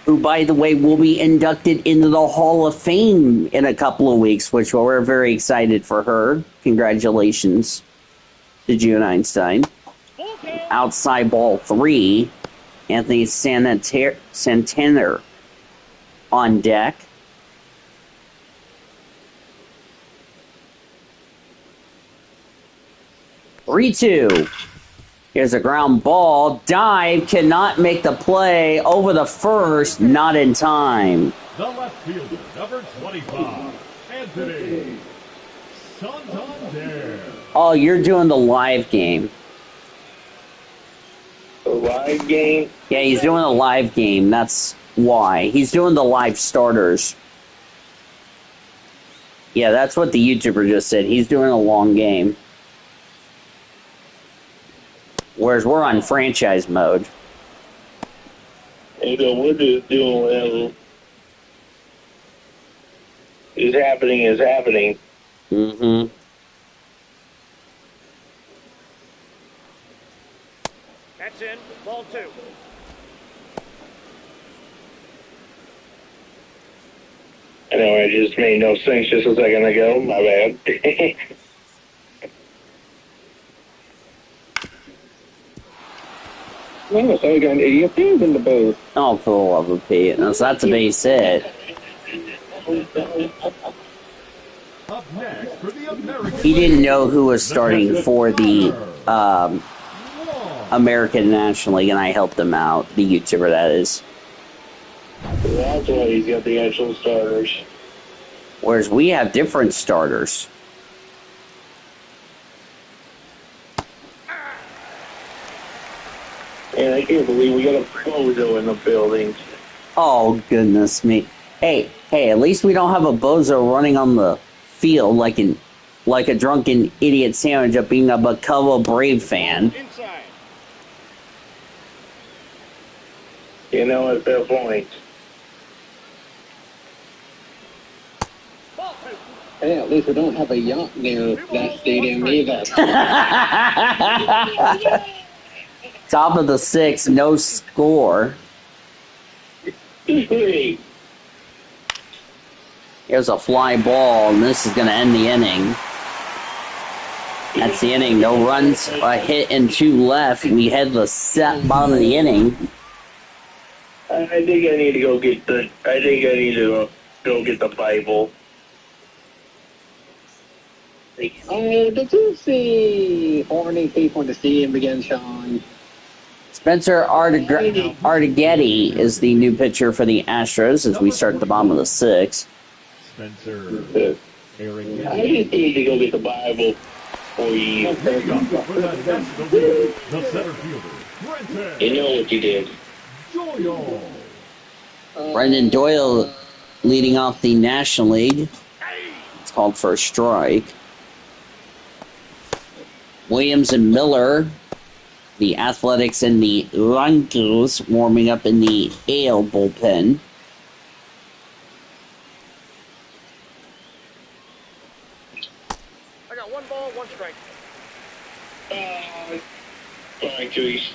who, by the way, will be inducted into the Hall of Fame in a couple of weeks, which we're very excited for her. Congratulations to June Einstein. Outside ball 3, Anthony Santander on deck. "3-2. Here's a ground ball. Dive, cannot make the play over the first, not in time. The left fielder, number 25, Anthony Santander. Oh, you're doing the live game. The live game? Yeah, he's doing a live game. That's why. He's doing the live starters. Yeah, that's what the YouTuber just said. He's doing a long game. Whereas we're on franchise mode. And so we're just doing whatever is happening. Mm-hmm. That's in. Ball 2. I know I just made no sense just a second ago. My bad. Oh, so we got an idiot fans in the booth. Oh, for the love of Pete. That's a base hit. Up next for the American He didn't know who was starting for the American National League, and I helped him out. The YouTuber, that is. That's why he's got the actual starters. Whereas we have different starters. And I can't believe we got a bozo in the building. Oh, goodness me. Hey, at least we don't have a bozo running on the field like a drunken idiot sandwich of being a Bacoa Brave fan. Inside. You know, at that point. Ball 2. Hey, at least we don't have a yacht near that stadium either. Top of the 6th, no score. Hey, Here's a fly ball, and this is going to end the inning. That's the inning. No runs, a hit, and 2 left. We head the bottom of the inning. I think I need to go get the Bible. Oh, did you see horny people in the stadium again, Sean? Spencer Artighetti is the new pitcher for the Astros as we start at the bottom of the 6th. Spencer Aaron. I just need to go get the Bible for you. Moving up for the National League, the center fielder, Brenton You know what you did. Doyle. Brendan Doyle leading off the National League. It's called for a strike. Williams and Miller, the Athletics and the Rangers, warming up in the AL bullpen. I got 1 ball, 1 strike. Fine, Truist.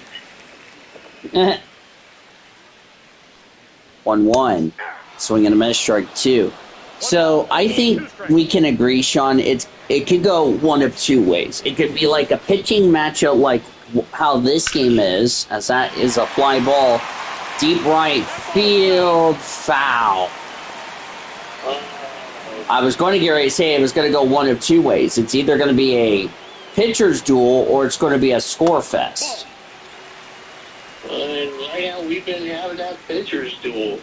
1-1. Swing and a miss, strike 2. So I think we can agree, Sean. It could go one of two ways. It could be like a pitching matchup, like how this game is, as that is a fly ball, deep right field, foul. I was going to get ready to say it was going to go one of two ways. It's either going to be a pitcher's duel or it's going to be a score fest. And right now we've been having that pitcher's duel.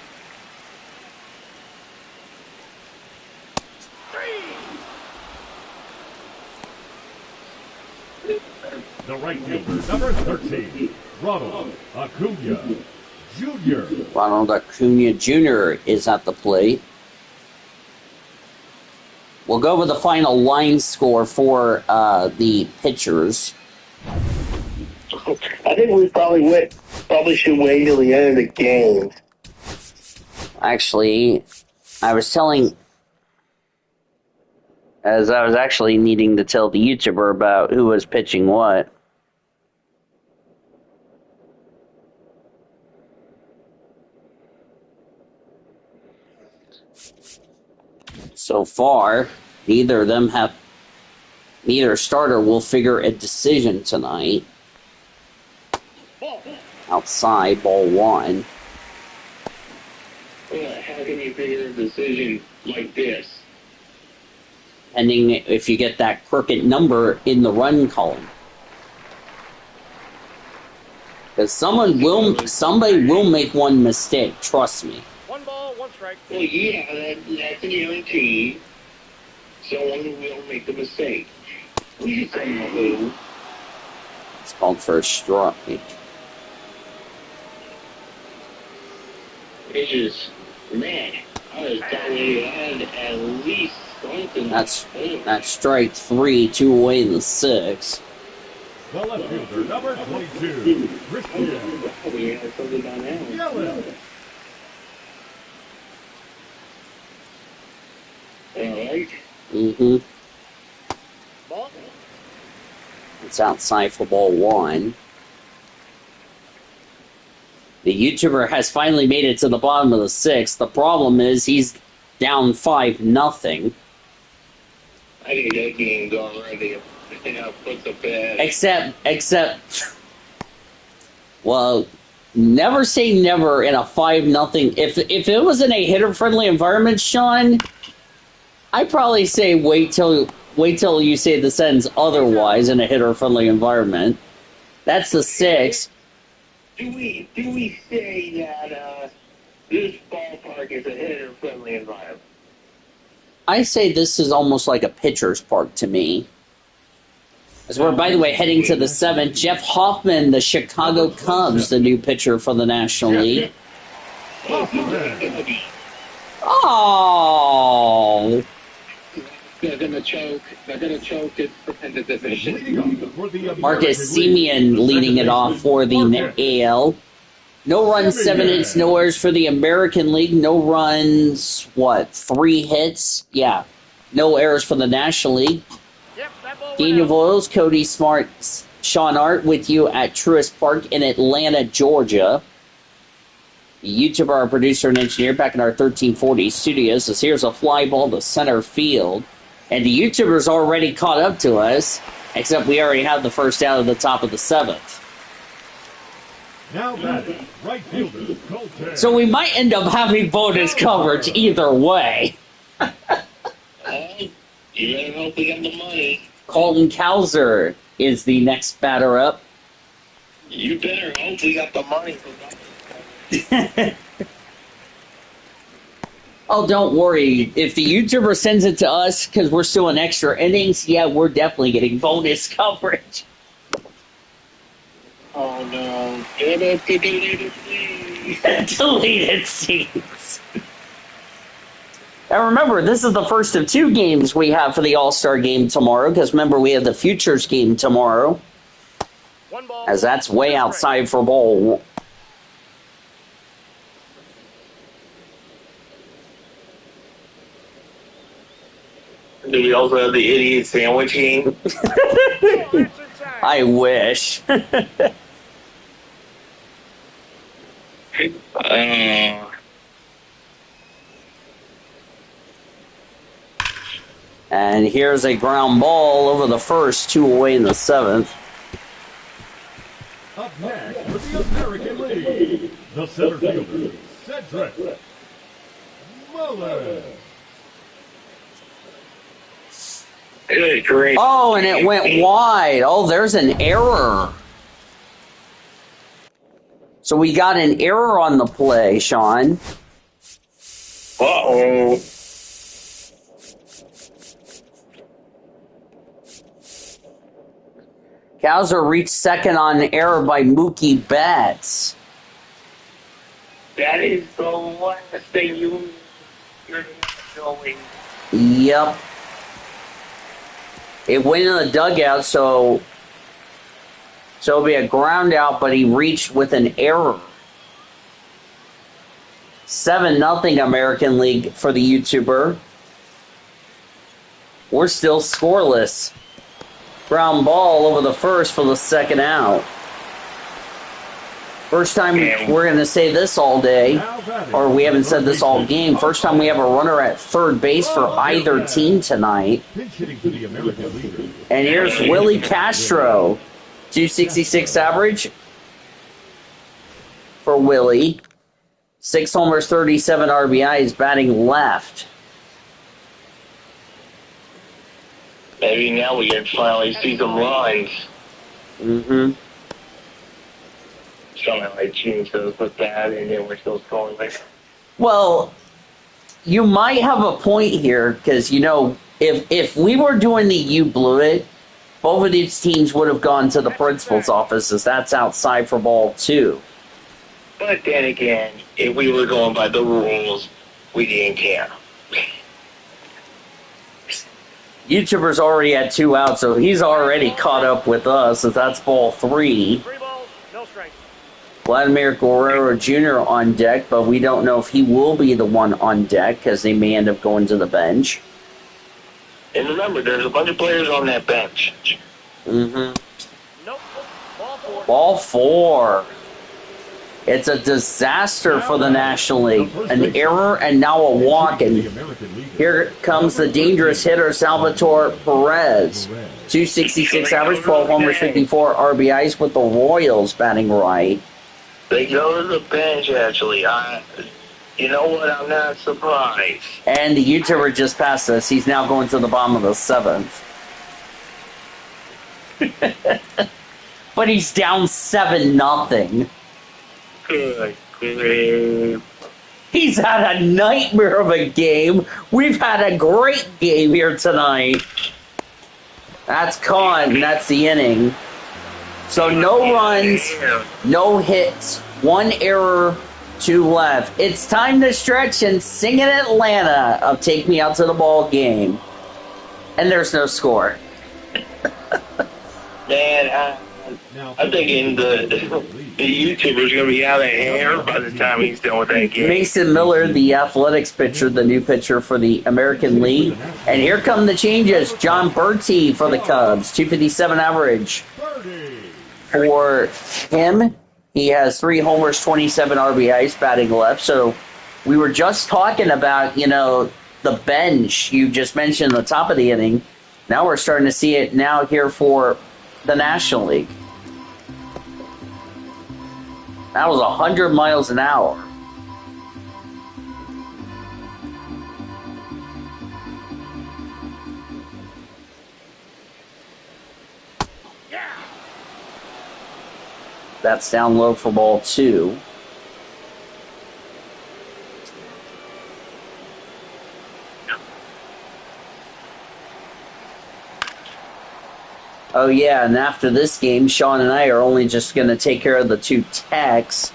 The right fielder, number 13, Ronald Acuna Jr. Ronald Acuna Jr. is at the plate. We'll go with the final line score for the pitchers. I think we probably should wait till the end of the game. Actually, I was actually needing to tell the YouTuber about who was pitching what. So far, neither starter will figure a decision tonight. Outside, ball one. How can you figure a decision like this? Depending if you get that crooked number in the run column. Because somebody will make one mistake, trust me. 1 ball, 1 strike. Well, yeah, that's a guarantee. Someone will make a mistake. We say who. It's called for a strike. It's just, man, I was telling you had at least something. That's strike 3, 2 away in the 6. The left fielder, number 22, Christian We had something by now. Yelich. Alright. Mm-hmm. Ball. It's outside for ball one. The YouTuber has finally made it to the bottom of the 6th. The problem is he's down 5-0. I think that game's already put the bed. Except, well, never say never in a 5-0. If it was in a hitter-friendly environment, Sean, I'd probably say wait till you say the sentence otherwise in a hitter-friendly environment. That's the 6th. Do we say that this ballpark is a hitter-friendly environment? I say this is almost like a pitcher's park to me. As we're, by the way, heading to the 7th, Jeff Hoffman, the Chicago Cubs, the new pitcher for the National League. Oh! They're gonna choke it in the division. Marcus Semien leading it off for the AL. No runs, 7 hits, no errors for the American League. No runs, 3 hits? Yeah. No errors for the National League. Yep, that ball went Daniel out. Voiles, Cody Smart, Sean Art with you at Truist Park in Atlanta, Georgia. The YouTuber, our producer and engineer, back in our 1340 studios. As here's a fly ball to center field. And the YouTuber's already caught up to us, except we already have the first out of the top of the 7th. Now batting, right fielder, Colton. So we might end up having bonus coverage either way. You better hope we got the money. Colton Cowser is the next batter up. You better hope we got the money. Oh, don't worry. If the YouTuber sends it to us because we're still in extra innings, yeah, we're definitely getting bonus coverage. Oh no. Deleted scenes. Now remember, this is the first of 2 games we have for the All-Star Game tomorrow, because remember, we have the Futures game tomorrow, 1 ball. as that's way outside for ball. Do we also have the idiot sandwich game? Ball, that's inside. I wish. And here's a ground ball over the first, 2 away in the 7th. Up next for the American League, the center fielder, Cedric Mullins. Good grief. Oh, and it went wide. Oh, there's an error. So we got an error on the play, Sean. Uh-oh. Cowser reached second on error by Mookie Betts. That is the last thing you're showing. Yep. It went in the dugout, so it'll be a ground out, but he reached with an error. 7-0 American League for the YouTuber. We're still scoreless. Ground ball over the first for the second out. First time we're going to say this all day, or we haven't said this all game. First time we have a runner at third base for either team tonight. And here's Willie Castro. 266 average for Willie. 6 homers, 37 RBIs, batting left. Maybe now we can finally see some lines. Mm-hmm. Somehow I changed those with that, and then we're still scoreless. Well, you might have a point here, because, you know, if we were doing the you blew it, both of these teams would have gone to the principal's office, as that's outside for ball 2. But then again, if we were going by the rules, we didn't care. YouTuber's already at 2 outs, so he's already caught up with us, as that's ball 3. 3 balls, no strikes. Vladimir Guerrero Jr. on deck, but we don't know if he will be the one on deck, because they may end up going to the bench. And remember, there's a bunch of players on that bench. Mm-hmm. Nope. Ball 4. Ball 4. It's a disaster for the National League. An error and now a walk. And here comes the dangerous hitter, Salvatore Perez. 266 average, 12 homers, 54 RBIs with the Royals batting right. They go to the bench, actually. You know what? I'm not surprised. And the YouTuber just passed us. He's now going to the bottom of the 7th. But he's down 7-0. Good grief. He's had a nightmare of a game. We've had a great game here tonight. That's caught, and that's the inning. So no runs, no hits, 1 error, 2 left. It's time to stretch and sing in Atlanta of Take Me Out to the Ball Game. And there's no score. Man, I'm thinking the YouTuber's going to be out of hair by the time he's done with that game. Mason Miller, the athletics pitcher, the new pitcher for the American League. And here come the changes. John Bertie for the Cubs, 257 average. For him, he has 3 homers, 27 RBIs, batting left. So we were just talking about, you know, the bench you just mentioned at the top of the inning. Now we're starting to see it now here for the National League. That was 100 miles an hour. That's down low for ball 2. Oh, yeah, and after this game, Sean and I are only just going to take care of the 2 techs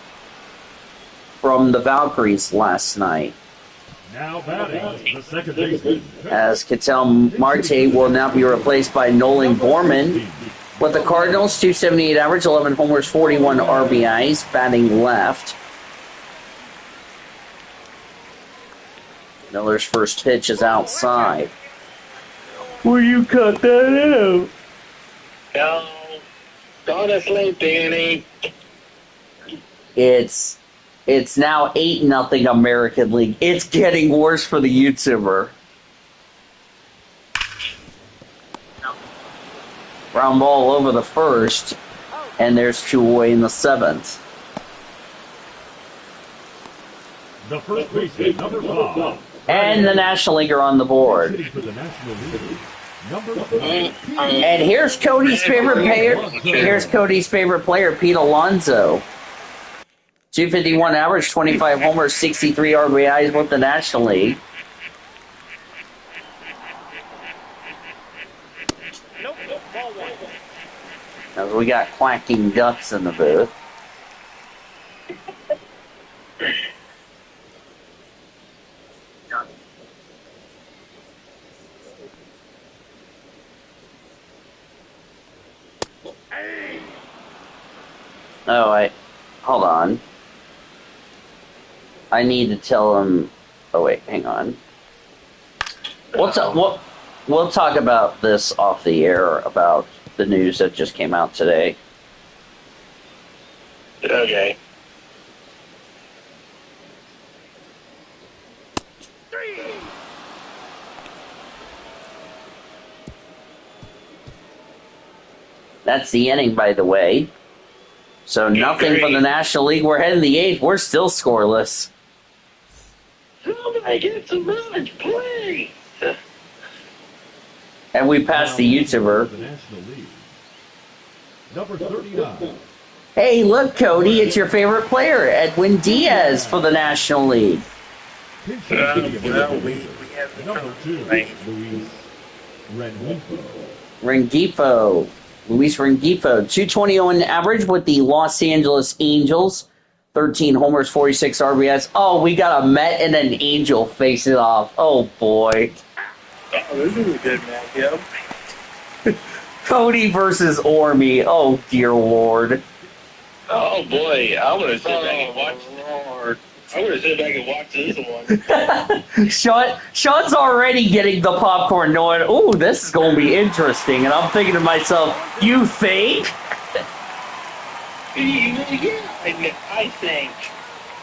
from the Valkyries last night. Now batting, the second baseman. As Ketel Marte will now be replaced by Nolan Gorman. With the Cardinals, 278 average, 11 homers, 41 RBIs, batting left. Miller's first pitch is outside. Will you cut that out? No. Go to sleep, Danny. It's now 8-0 American League. It's getting worse for the YouTuber. Ground ball over the first, and there's 2 away in the 7th. The first baseman, number 5. And the National League are on the board. Hitting for the National League, number 5. And here's Cody's favorite player. Here's Cody's favorite player, Pete Alonso. 251 average, 25 homers, 63 RBIs with the National League. Nope, ball 1. Now we got quacking ducks in the booth. Oh, hold on. I need to tell him. Oh wait, hang on. We'll talk about this off the air about the news that just came out today. Okay. That's the inning, by the way. So nothing from the National League. We're heading the 8th. We're still scoreless. Somebody get some runs, please. And we passed the YouTuber. The National League, number 39. Hey, look, Cody, it's your favorite player, Edwin Diaz for the National League. Pinch hitting for the well, Major Leagues, number 2. Luis Rengifo. Luis Rengifo, 221 average with the Los Angeles Angels. 13 homers, 46 RBIs. Oh, we got a Met and an Angel facing off. Oh, boy. Oh, this is a good matchup. Cody versus Ormy. Oh, dear Lord. Oh boy, I would have sit back and watched. I would have sit back and watched this one. Sean's already getting the popcorn knowing, ooh, this is going to be interesting. And I'm thinking to myself, you think? Yeah, I think.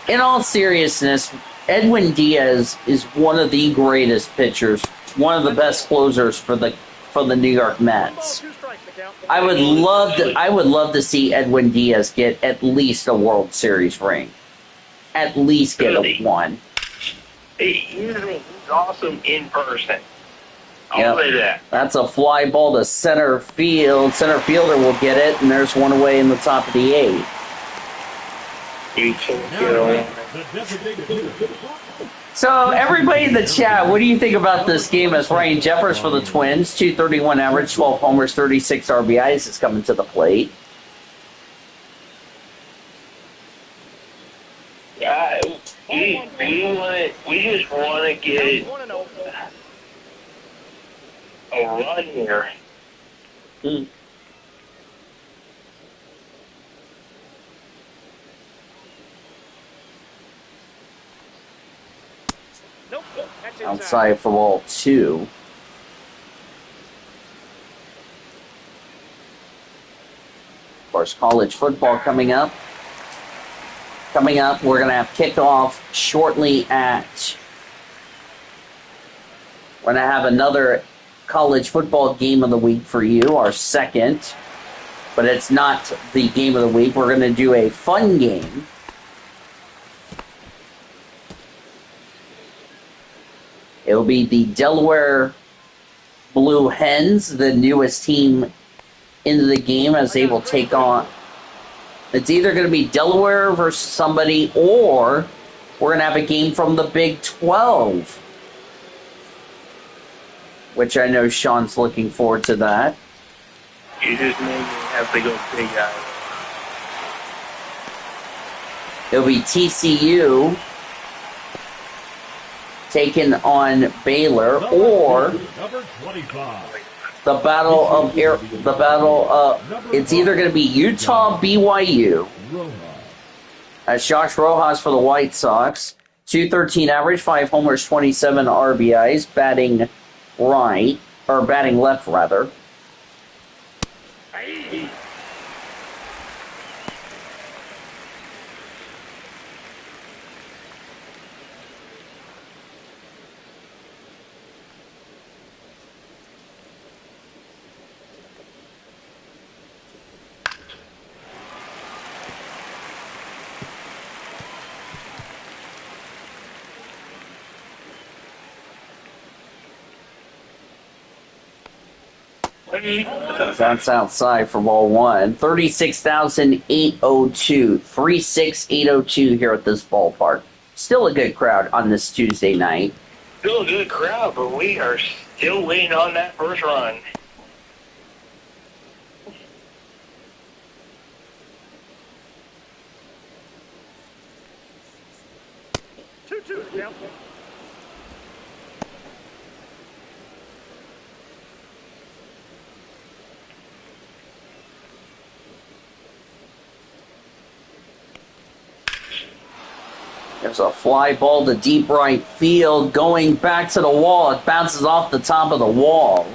In all seriousness, Edwin Diaz is one of the greatest pitchers, one of the best closers for the New York Mets. I would love to see Edwin Diaz get at least a World Series ring. At least get a one. He's awesome in person. I'll say that. That's a fly ball to center field. Center fielder will get it, and there's one away in the top of the 8th. So, everybody in the chat, what do you think about this game as Ryan Jeffers for the Twins? 231 average, 12 homers, 36 RBIs is coming to the plate. We just want to get a run here. Nope, that's Outside for ball 2. Of course, college football coming up. Coming up, we're going to have kickoff shortly at... We're going to have another college football game of the week for you, our second. But it's not the game of the week. We're going to do a fun game. It'll be the Delaware Blue Hens, the newest team into the game, as they will take on... It's either going to be Delaware versus somebody, or we're going to have a game from the Big 12. Which I know Sean's looking forward to that. You just made me have to go big guy. It'll be TCU taking on Baylor, or it's either going to be Utah BYU. That's Josh Rojas for the White Sox. 213 average, 5 homers, 27 RBIs, batting left rather. That's outside for ball one. 36,802. 36,802 here at this ballpark. Still a good crowd on this Tuesday night. Still a good crowd, but we are still waiting on that first run. Two down. There's a fly ball to deep right field, going back to the wall. It bounces off the top of the wall.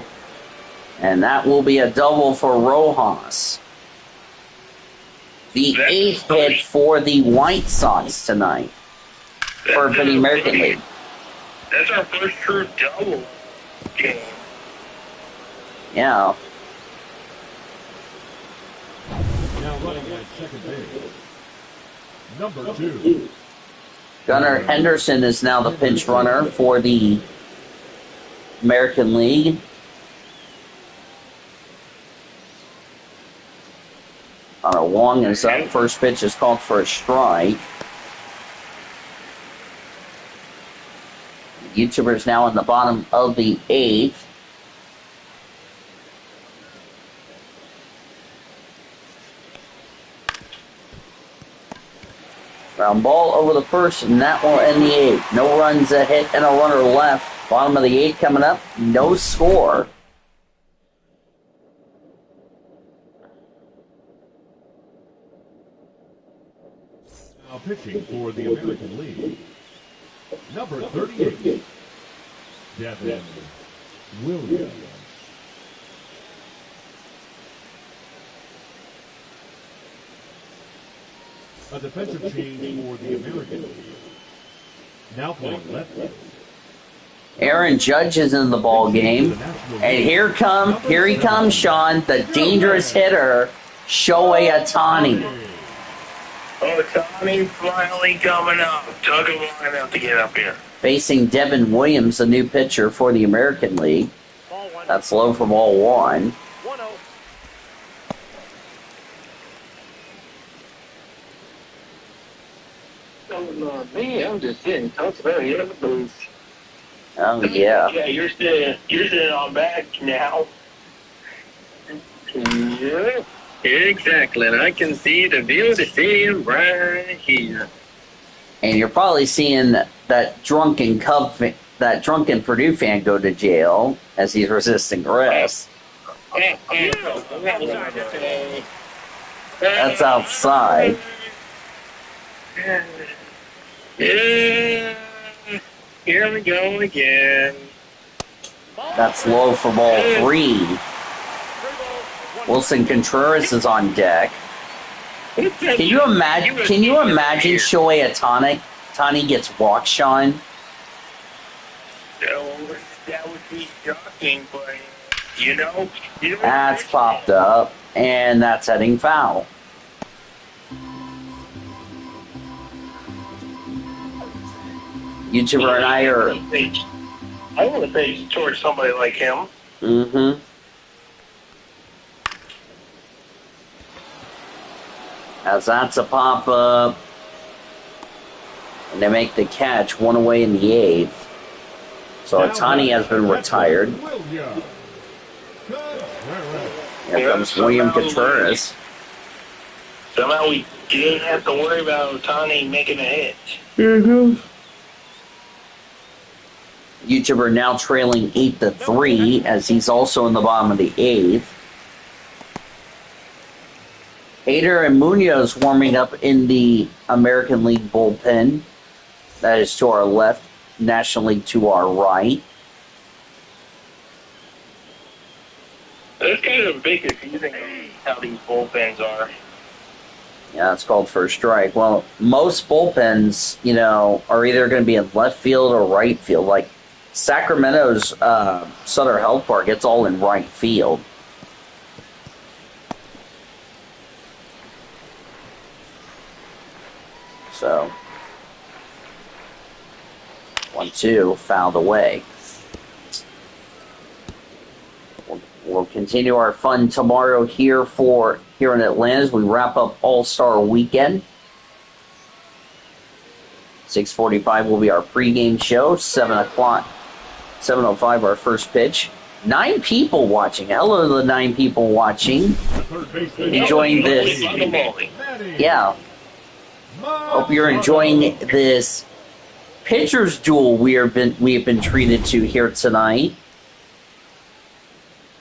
And that will be a double for Rojas. The eighth hit for the White Sox tonight. For the American League. That's our first true double game. Yeah. Now running at second base. Number 2. Gunnar Henderson is now the pinch runner for the American League. Connor Wong is up. First pitch is called for a strike. YouTuber's now in the bottom of the eighth. Ground ball over the first, and that will end the eighth. No runs, a hit, and a runner left. Bottom of the eighth coming up. No score. Now pitching for the American League. Number 38. Devin Williams. A defensive change for the American League. Now playing left field. Aaron Judge is in the ball game. And here he comes, Sean, the dangerous hitter, Shohei Ohtani. Ohtani finally coming up. Took him long enough to get up here. Facing Devin Williams, the new pitcher for the American League. Ball one. That's low for ball one. 1-0. Me, I'm just sitting comfortably in the booth. Oh, yeah. Yeah, you're sitting on back now. Yeah, exactly. And I can see the view of the stadium right here. And you're probably seeing that drunken Purdue fan go to jail as he's resisting arrest. That's outside. Yeah, here we go again. That's low for ball three. Wilson Contreras is on deck. Can you imagine Shohei Ohtani gets walked, Sean? That would be shocking, but you know. That's popped up, and that's heading foul. YouTuber and I are. I want to face towards somebody like him. Mm-hmm. As that's a pop-up. And they make the catch, one away in the eighth. So Ohtani has been retired. Here comes William Contreras. Somehow we didn't have to worry about Ohtani making a hit. Mm-hmm. YouTuber now trailing 8-3 as he's also in the bottom of the eighth. Hader and Munoz warming up in the American League bullpen. That is to our left, National League to our right. That's kind of a big confusing how these bullpens are. Yeah, it's called for a strike. Well, most bullpens, are either going to be in left field or right field. Like Sacramento's Sutter Health Park, it's all in right field. So, 1-2, fouled away. We'll continue our fun tomorrow here in Atlanta as we wrap up All-Star Weekend. 6:45 will be our pregame show. 7:05 our first pitch. 9 people watching. Hello to the 9 people watching. Enjoying this. Yeah. Hope you're enjoying this pitcher's duel we have been treated to here tonight.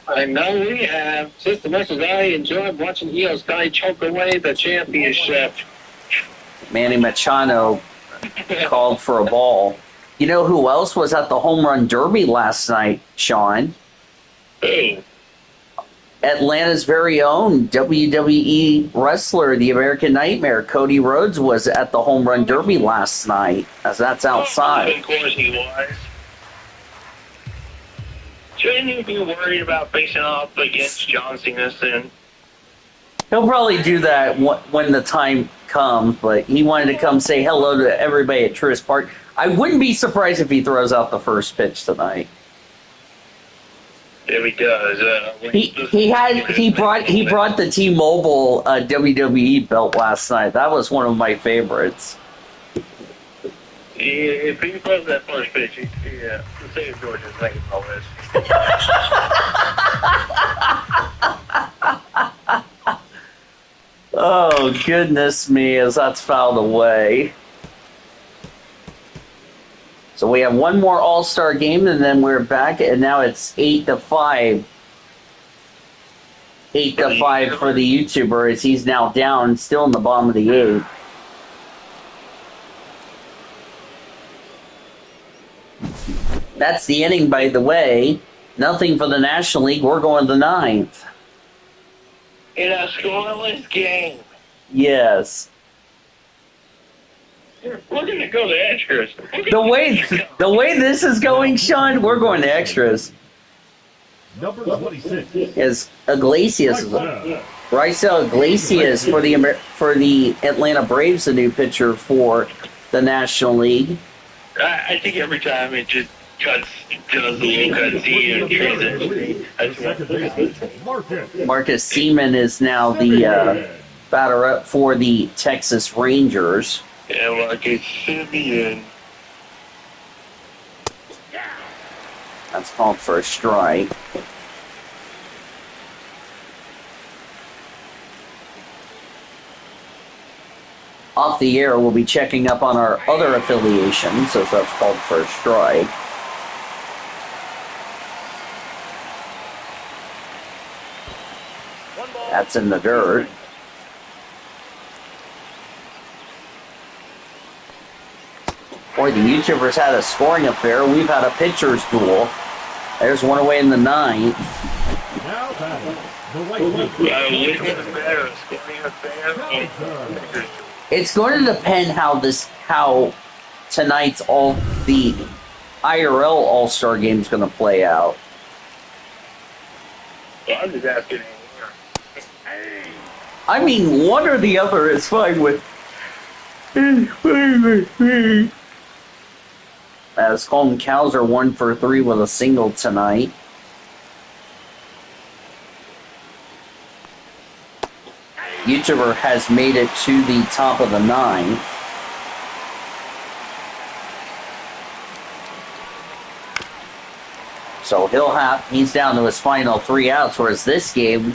I know we have. Just as much as I enjoyed watching Io Sky choke away the championship. Manny Machado called for a ball. You know who else was at the home run derby last night, Sean? Hey, Atlanta's very own WWE wrestler, the American Nightmare, Cody Rhodes, was at the home run derby last night, as that's outside. of course he was. Shouldn't you be worried about facing off against John Cena soon? He'll probably do that when the time comes, but he wanted to come say hello to everybody at Truist Park. I wouldn't be surprised if he throws out the first pitch tonight. If he does, He brought the T-Mobile WWE belt last night. That was one of my favorites. if he throws that first pitch, the state of Georgia's making all this. Oh, goodness me, as that's fouled away. So we have one more All-Star game, and then we're back, and now it's 8-5. 8-5 for the YouTuber, as he's now down, still in the bottom of the 8th. That's the inning, by the way. Nothing for the National League. We're going to the 9th. In a scoreless game. Yes. We're going to go to extras. The way this is going, Sean, we're going to extras. Number 26. As Iglesias, Raisel Iglesias for the Atlanta Braves, the new pitcher for the National League. I think every time it just does a little cutscene and transition. Marcus Seaman is now the batter up for the Texas Rangers. Yeah, Marcus Simeon. That's called for a strike. Off the air, we'll be checking up on our other affiliations, as that's called for a strike. That's in the dirt. Boy, the YouTubers had a scoring affair. We've had a pitcher's duel. There's one away in the 9th. Now batting, the right fielder. It's going to depend how tonight's the IRL All-Star Game is going to play out. Well, I'm just asking. I mean, one or the other is fine with me. As Colton Cowser 1 for 3 with a single tonight. YouTuber has made it to the top of the 9. So he's down to his final 3 outs, whereas this game,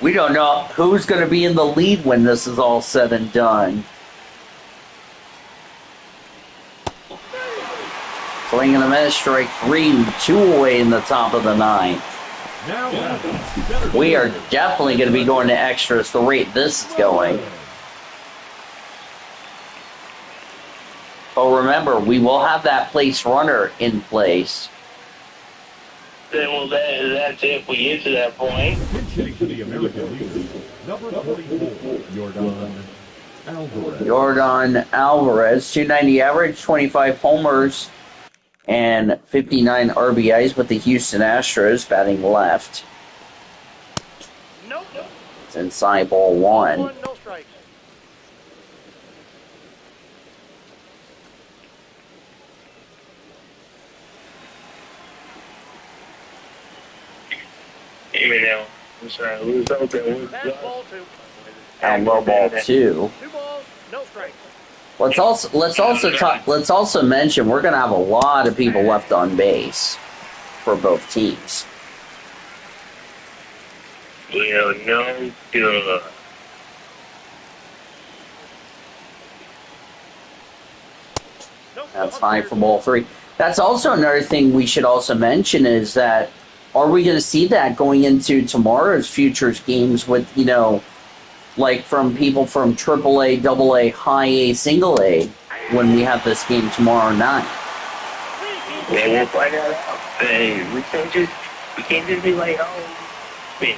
we don't know who's going to be in the lead when this is all said and done. Swing and a miss, strike 3, 2 away in the top of the 9th. We are definitely going to be going to extras the rate this is going. But remember, we will have that place runner in place. Well, that's if we get to that point. Hitting for the American League, number 44, Jordan Alvarez. Jordan Alvarez, 290 average, 25 homers, and 59 RBIs with the Houston Astros, batting left. Nope. It's inside ball 1. No strikes. You know, I'm sorry, who's open? That's ball two. And low ball 2. 2 balls, no strikes. Let's also mention we're going to have a lot of people left on base for both teams. You know, no good. That's high for ball 3. That's also another thing we should also mention is that are we going to see that going into tomorrow's futures games with, you know, like from people from AAA, AA, High A, Single A when we have this game tomorrow night? Yeah, we'll find out. Hey, we can't just be like, oh, man.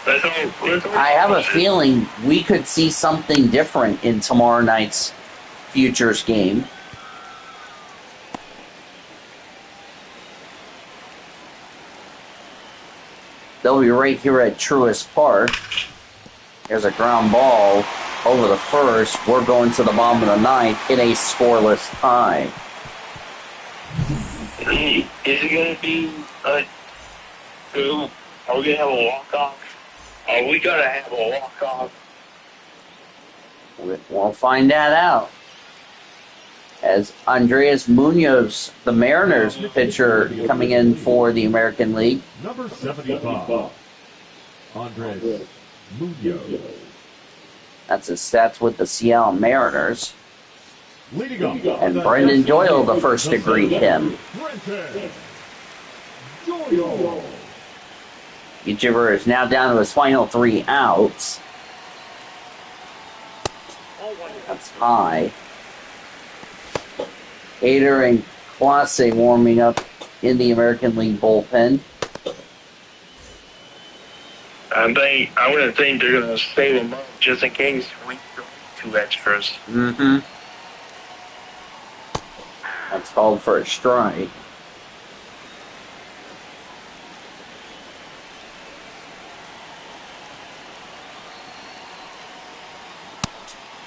I have a feeling we could see something different in tomorrow night's futures game. They'll be right here at Truist Park. There's a ground ball over the first. We're going to the bottom of the ninth in a scoreless tie. Is it going to be a... Are we going to have a walk-off? Are we going to have a walk-off? We'll find that out. As Andres Munoz, the Mariners pitcher, coming in for the American League. Number 75, Andres Munoz. That's his stats with the Seattle Mariners. Leading up. And Brendan Doyle, the first to greet him. Brendan Doyle. Ujiber is now down to his final 3 outs. That's high. Hader and Clase warming up in the American League bullpen. I would think they're going to save them up just in case we go 2 extras. Mm-hmm. That's called for a strike.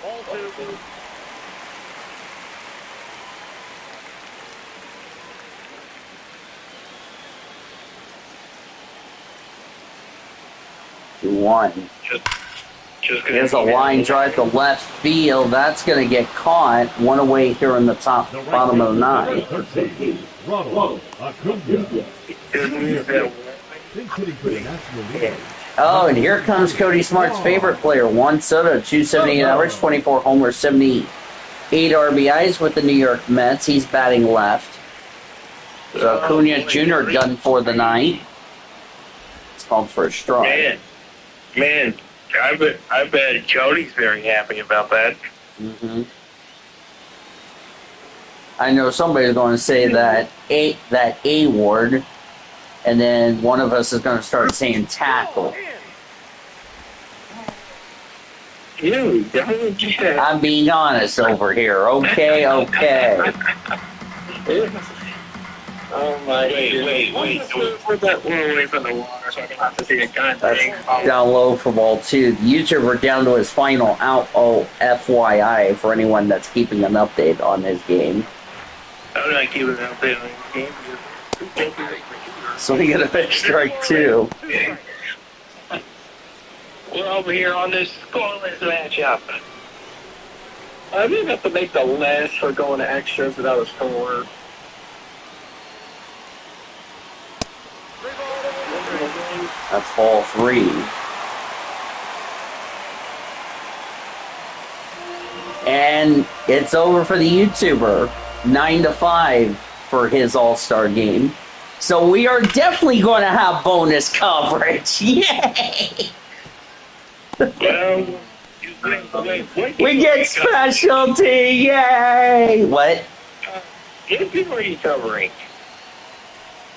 Ball 2. One. Just There's a line drive to left field. That's going to get caught. One away here in the bottom of the ninth. Ronald Acuna. Oh, and here comes Cody Smart's favorite player, Juan Soto, 278 average, 24 homers, 78 RBIs with the New York Mets. He's batting left. So Acuna Jr. done for the night. It's called for a strike. Man, I bet Cody's very happy about that. Mm-hmm. I know somebody's going to say that A word, and then one of us is going to start saying tackle. I'm being honest over here. Okay. Oh my! Wait! Put that one away from the water so I don't have to see a goddamn. Down low for ball 2. The YouTuber down to his final out. Oh, FYI for anyone that's keeping an update on his game. I'm not keeping an update on his game. So we get a big strike 2. We're over here on this scoreless matchup. I didn't have to make the last for going to extras without a score. That's ball 3. And it's over for the YouTuber. 9-5 for his All-Star game. So we are definitely going to have bonus coverage. Yay! We get specialty. Yay! What? What people are you covering?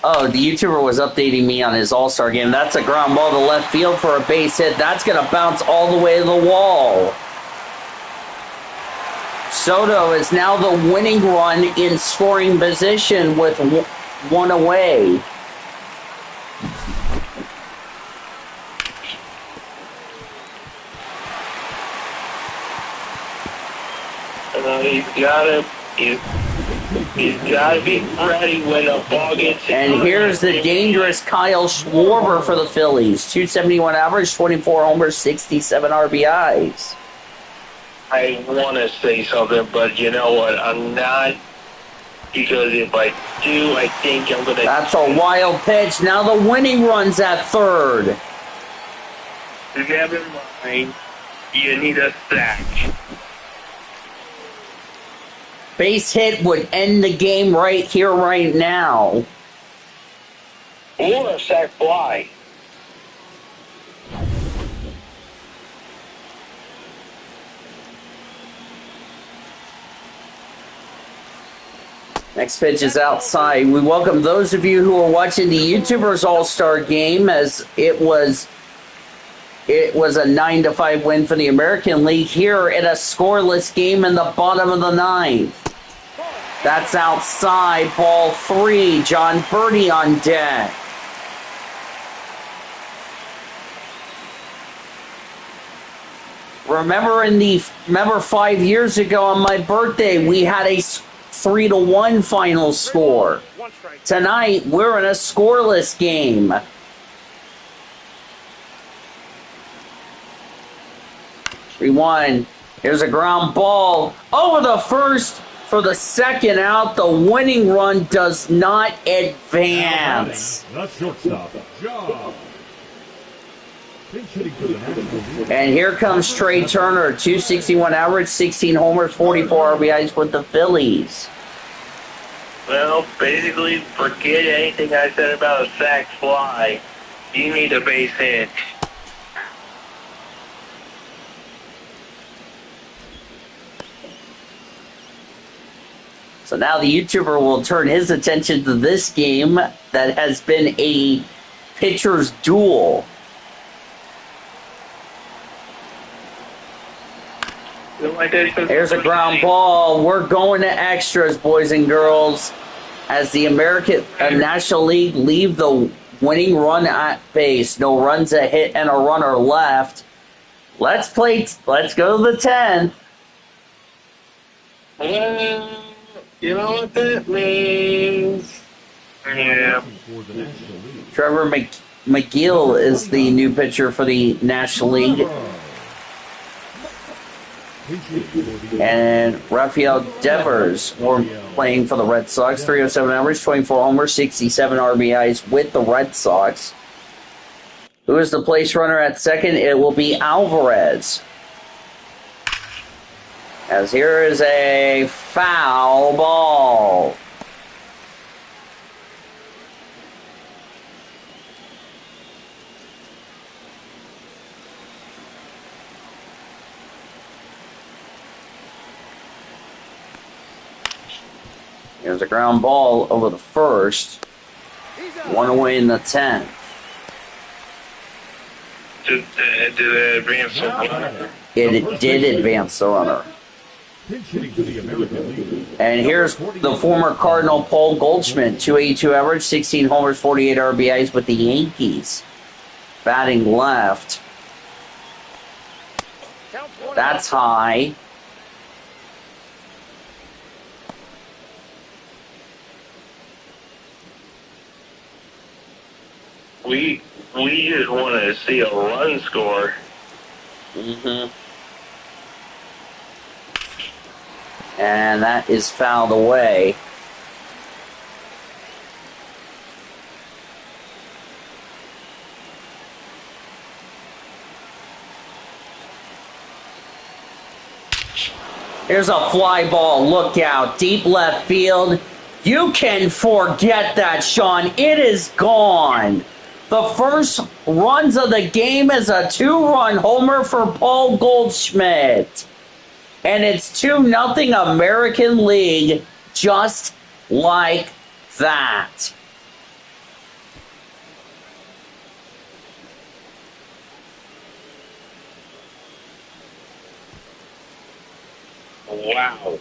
Oh, the YouTuber was updating me on his All-Star game. That's a ground ball to left field for a base hit. That's going to bounce all the way to the wall. Soto is now the winning run in scoring position with one away. He's got it. He's got to be ready when the ball gets in. And here's the dangerous Kyle Schwarber for the Phillies. 271 average, 24 homers, 67 RBIs. I want to say something, but you know what? I'm not. Because if I do, I think I'm going to... That's a wild pitch. Now the winning run's at third. Never mind. You need a sack. Base hit would end the game right here, right now. Or a sack fly. Next pitch is outside. We welcome those of you who are watching the YouTubers All Star Game, as it was a 9-5 win for the American League here in a scoreless game in the bottom of the ninth. That's outside, ball 3. John Birdie on deck. Remember 5 years ago on my birthday, we had a 3-1 final score. Tonight, we're in a scoreless game. Rewind. Here's a ground ball over the first for the second out. The winning run does not advance. The shortstop, John. And here comes Trey Turner, 261 average, 16 homers, 44 RBIs with the Phillies. Well, basically, forget anything I said about a sack fly. You need a base hit. So now the YouTuber will turn his attention to this game that has been a pitcher's duel. Here's a ground ball. We're going to extras, boys and girls, as the American National League leave the winning run at base. No runs, a hit, and a runner left. Let's go to the 10th. You know what that means? Yeah. Trevor McGill is the new pitcher for the National League. And Rafael Devers were playing for the Red Sox. 307 average, 24 homers, 67 RBIs with the Red Sox. Who is the place runner at second? It will be Alvarez. As here is a foul ball. Here's a ground ball over the first. One away in the 10th. Did it advance the runner? It did advance the runner. And here's the former Cardinal Paul Goldschmidt, 282 average, 16 homers, 48 RBIs with the Yankees. Batting left. That's high. We just want to see a run score. Mm-hmm. And that is fouled away. Here's a fly ball. Look out. Deep left field. You can forget that, Sean. It is gone. The first runs of the game is a 2-run homer for Paul Goldschmidt. And it's 2-0 American League, just like that. Wow.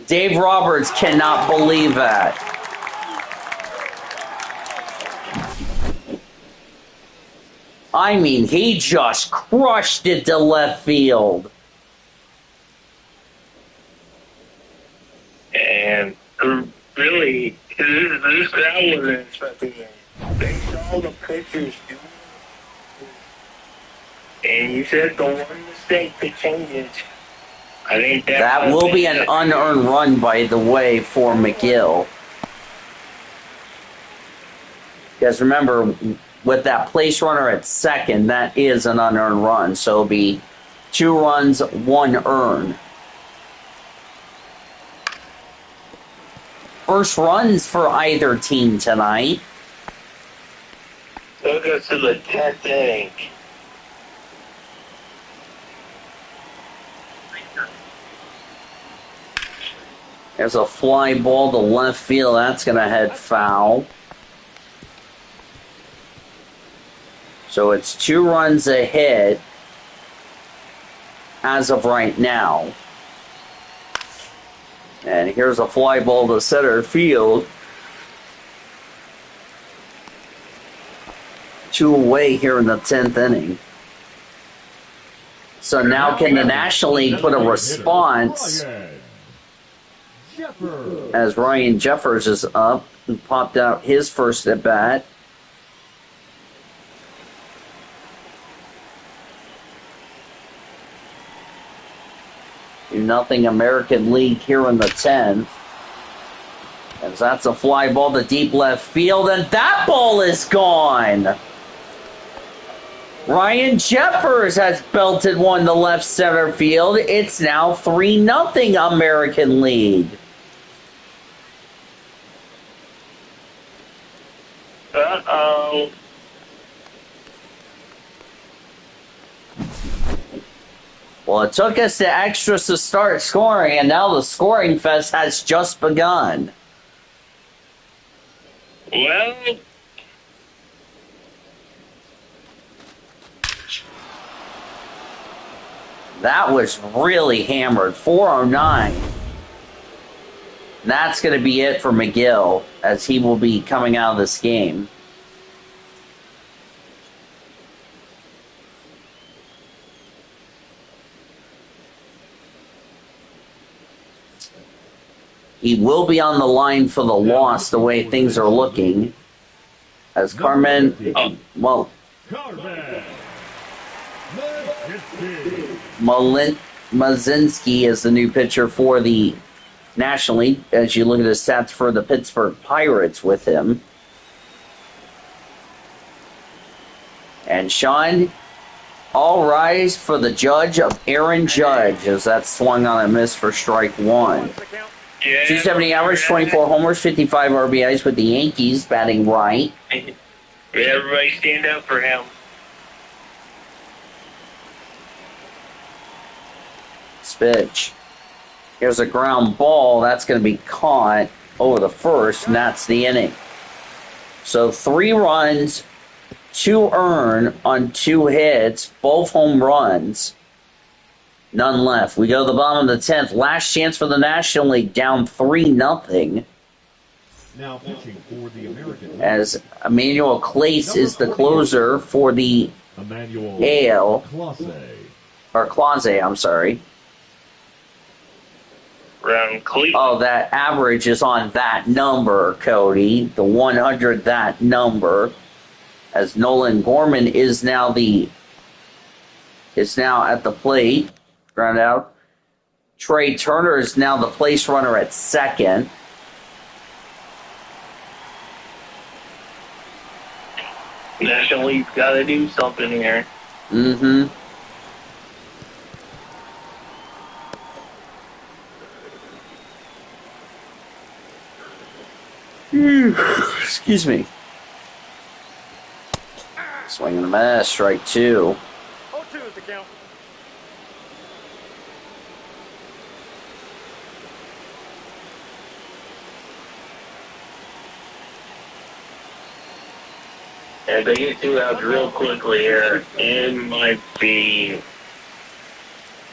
Dave Roberts cannot believe that. I mean, he just crushed it to left field. Really, this crowd wasn't expecting it. They saw the pitchers do it. And you said the one mistake could change it. I think That will be an unearned run, by the way, for McGill. Because remember, with that place runner at second, that is an unearned run. So it'll be 2 runs, 1 earned. First runs for either team tonight. Took us to the 10th inning. There's a fly ball to left field. That's going to head foul. So it's 2 runs ahead as of right now. And here's a fly ball to center field. 2 away here in the 10th inning. So now can the National League put a response as Ryan Jeffers is up and popped out his first at bat. Nothing American League here in the 10th. As that's a fly ball to deep left field, and that ball is gone. Ryan Jeffers has belted one to left center field. It's now 3-0 American League. Uh-oh. Well, it took us to extras to start scoring, and now the scoring fest has just begun. Well, that was really hammered. 409. That's going to be it for McGill, as he will be coming out of this game. He will be on the line for the loss the way things are looking. As Carmen, Mazinski is the new pitcher for the National League, as you look at the stats for the Pittsburgh Pirates with him. And Sean, all rise for the judge of Aaron Judge, as that swung on a miss for strike 1. 270 average, 24 homers, 55 RBIs with the Yankees, batting right. everybody stand up for him. Pitch. Here's a ground ball. That's going to be caught over the first, and that's the inning. So 3 runs, 2 earned on 2 hits, both home runs. None left. We go to the bottom of the 10th. Last chance for the National League, down 3-0. Now pitching for the American League, As Emmanuel Clace is the closer for the AL. Clase, I'm sorry. Oh, that average is on that number, Cody. The 100, that number. As Nolan Gorman is now at the plate. Ground out. Trey Turner is now the place runner at second. National League's got to do something here. Mm-hmm. Excuse me. Swing and a miss, strike 2. 0-2 is the count. If they get 2 outs real quickly here, it might be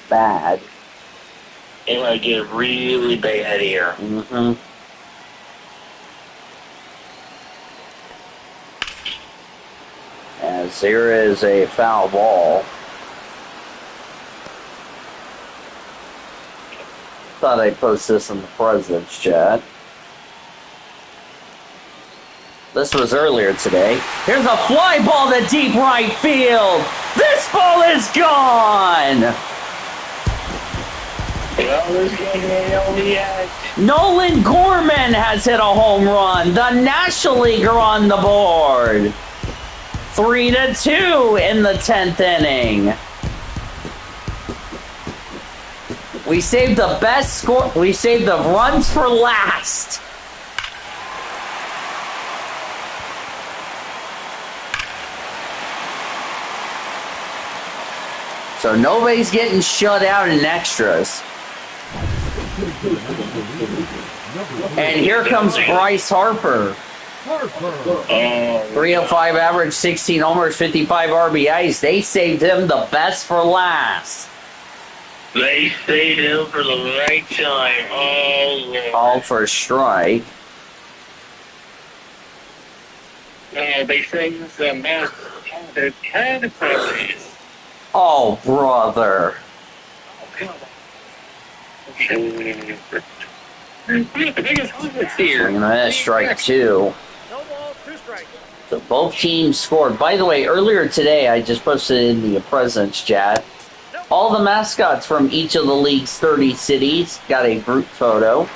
bad. It might get really bad here. Mm-hmm. As there is a foul ball. Thought I'd post this in the President's chat. This was earlier today. Here's a fly ball to deep right field. This ball is gone. Well, this game ain't over yet. Nolan Gorman has hit a home run. The National League are on the board. 3-2 in the 10th inning. We saved the best score. We saved the runs for last. So nobody's getting shut out in extras. And here comes Bryce Harper. 305 average, 16 homers, 55 RBIs. They saved him the best for last. They saved him for the right time. Oh, Lord. All for a strike. Oh, they saved the most talented categories. Oh, brother. The biggest hundreds here. Swinging a miss, strike two. No balls, 2 strikes. So both teams scored. By the way, earlier today, I just posted in the President's chat, all the mascots from each of the league's 30 cities got a group photo.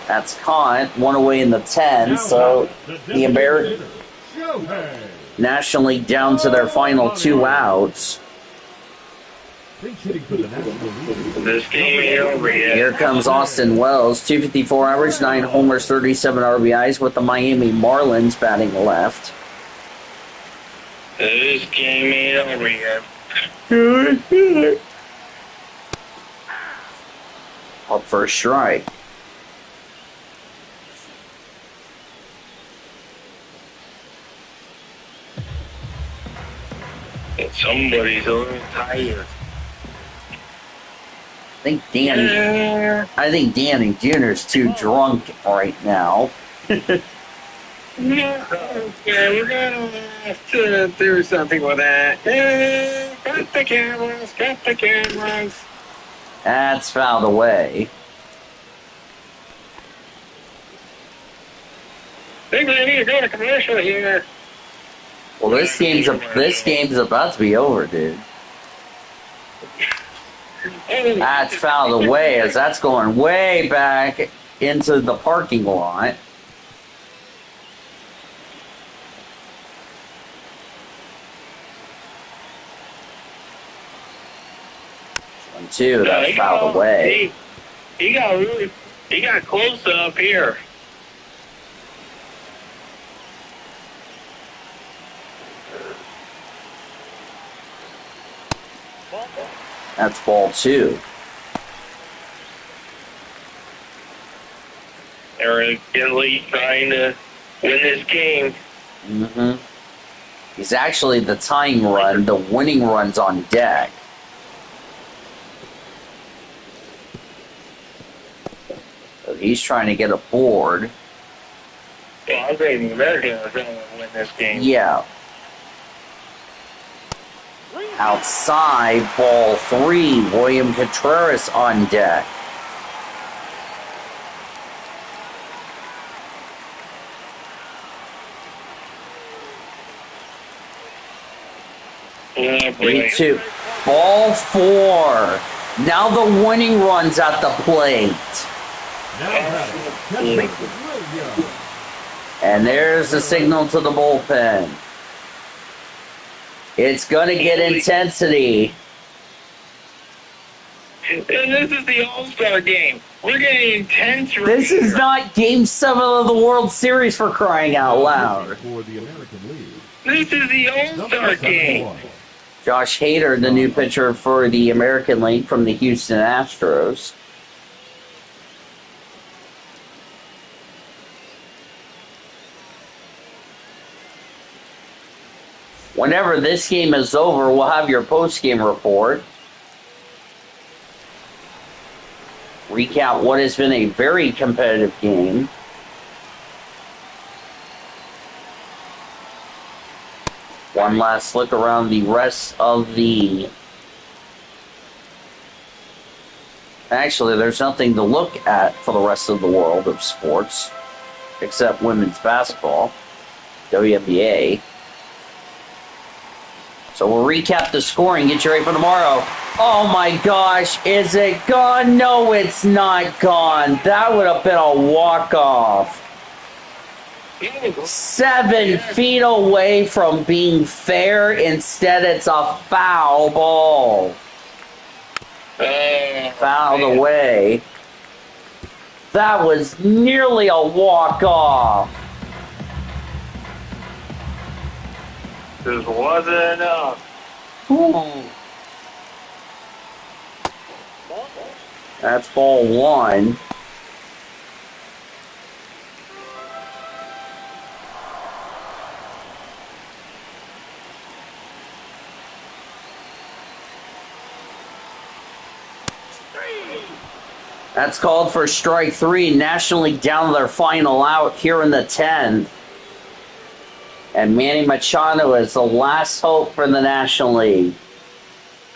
That's caught. One away in the 10. So the American National League down to their final 2 outs. This game ain't over yet. Here comes Austin Wells, 254 average, 9 homers, 37 RBIs with the Miami Marlins batting left. This game ain't over yet. Good. Up for a strike. Somebody's a little tired. I think Danny Jr.'s too drunk right now. Yeah, we're gonna have to do something with that. Cut the cameras, cut the cameras. That's fouled away. Think we need to go to commercial here. Well, this game's about to be over, dude. That's fouled away as that's going way back into the parking lot. One, two, that's fouled away. He got close up here. That's ball 2. They're really trying to win this game. Mm-hmm. He's actually the tying run. The winning run's on deck. So he's trying to get a board. Well, I'm saying the Americans are going to win this game. Yeah. Outside, ball 3. William Contreras on deck. Yeah, 3-2. Ball 4. Now the winning run's at the plate. And there's the signal to the bullpen. It's going to get intensity. And this is the All Star Game. We're getting intense right This is here. not Game 7 of the World Series for crying out loud. For the American League. This is the All Star Game. Josh Hader, the new pitcher for the American League from the Houston Astros. Whenever this game is over, we'll have your post-game report. Recap what has been a very competitive game. One last look around the rest of the Actually, there's nothing to look at for the rest of the world of sports, except women's basketball, WNBA. So we'll recap the scoring, get you ready for tomorrow. Oh my gosh, is it gone? No, it's not gone. That would have been a walk-off. 7 feet away from being fair. Instead, it's a foul ball. Fouled away. That was nearly a walk-off. Just wasn't enough. That's ball 1. That's called for strike 3. National League down to their final out here in the 10th. And Manny Machado is the last hope for the National League.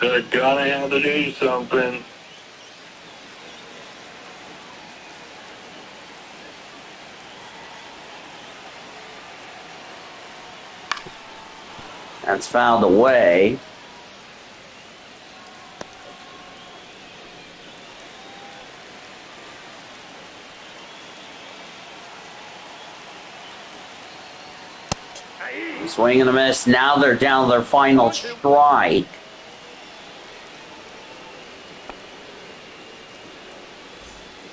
They're gonna have to do something. That's fouled away. Swing and a miss. Now they're down to their final strike.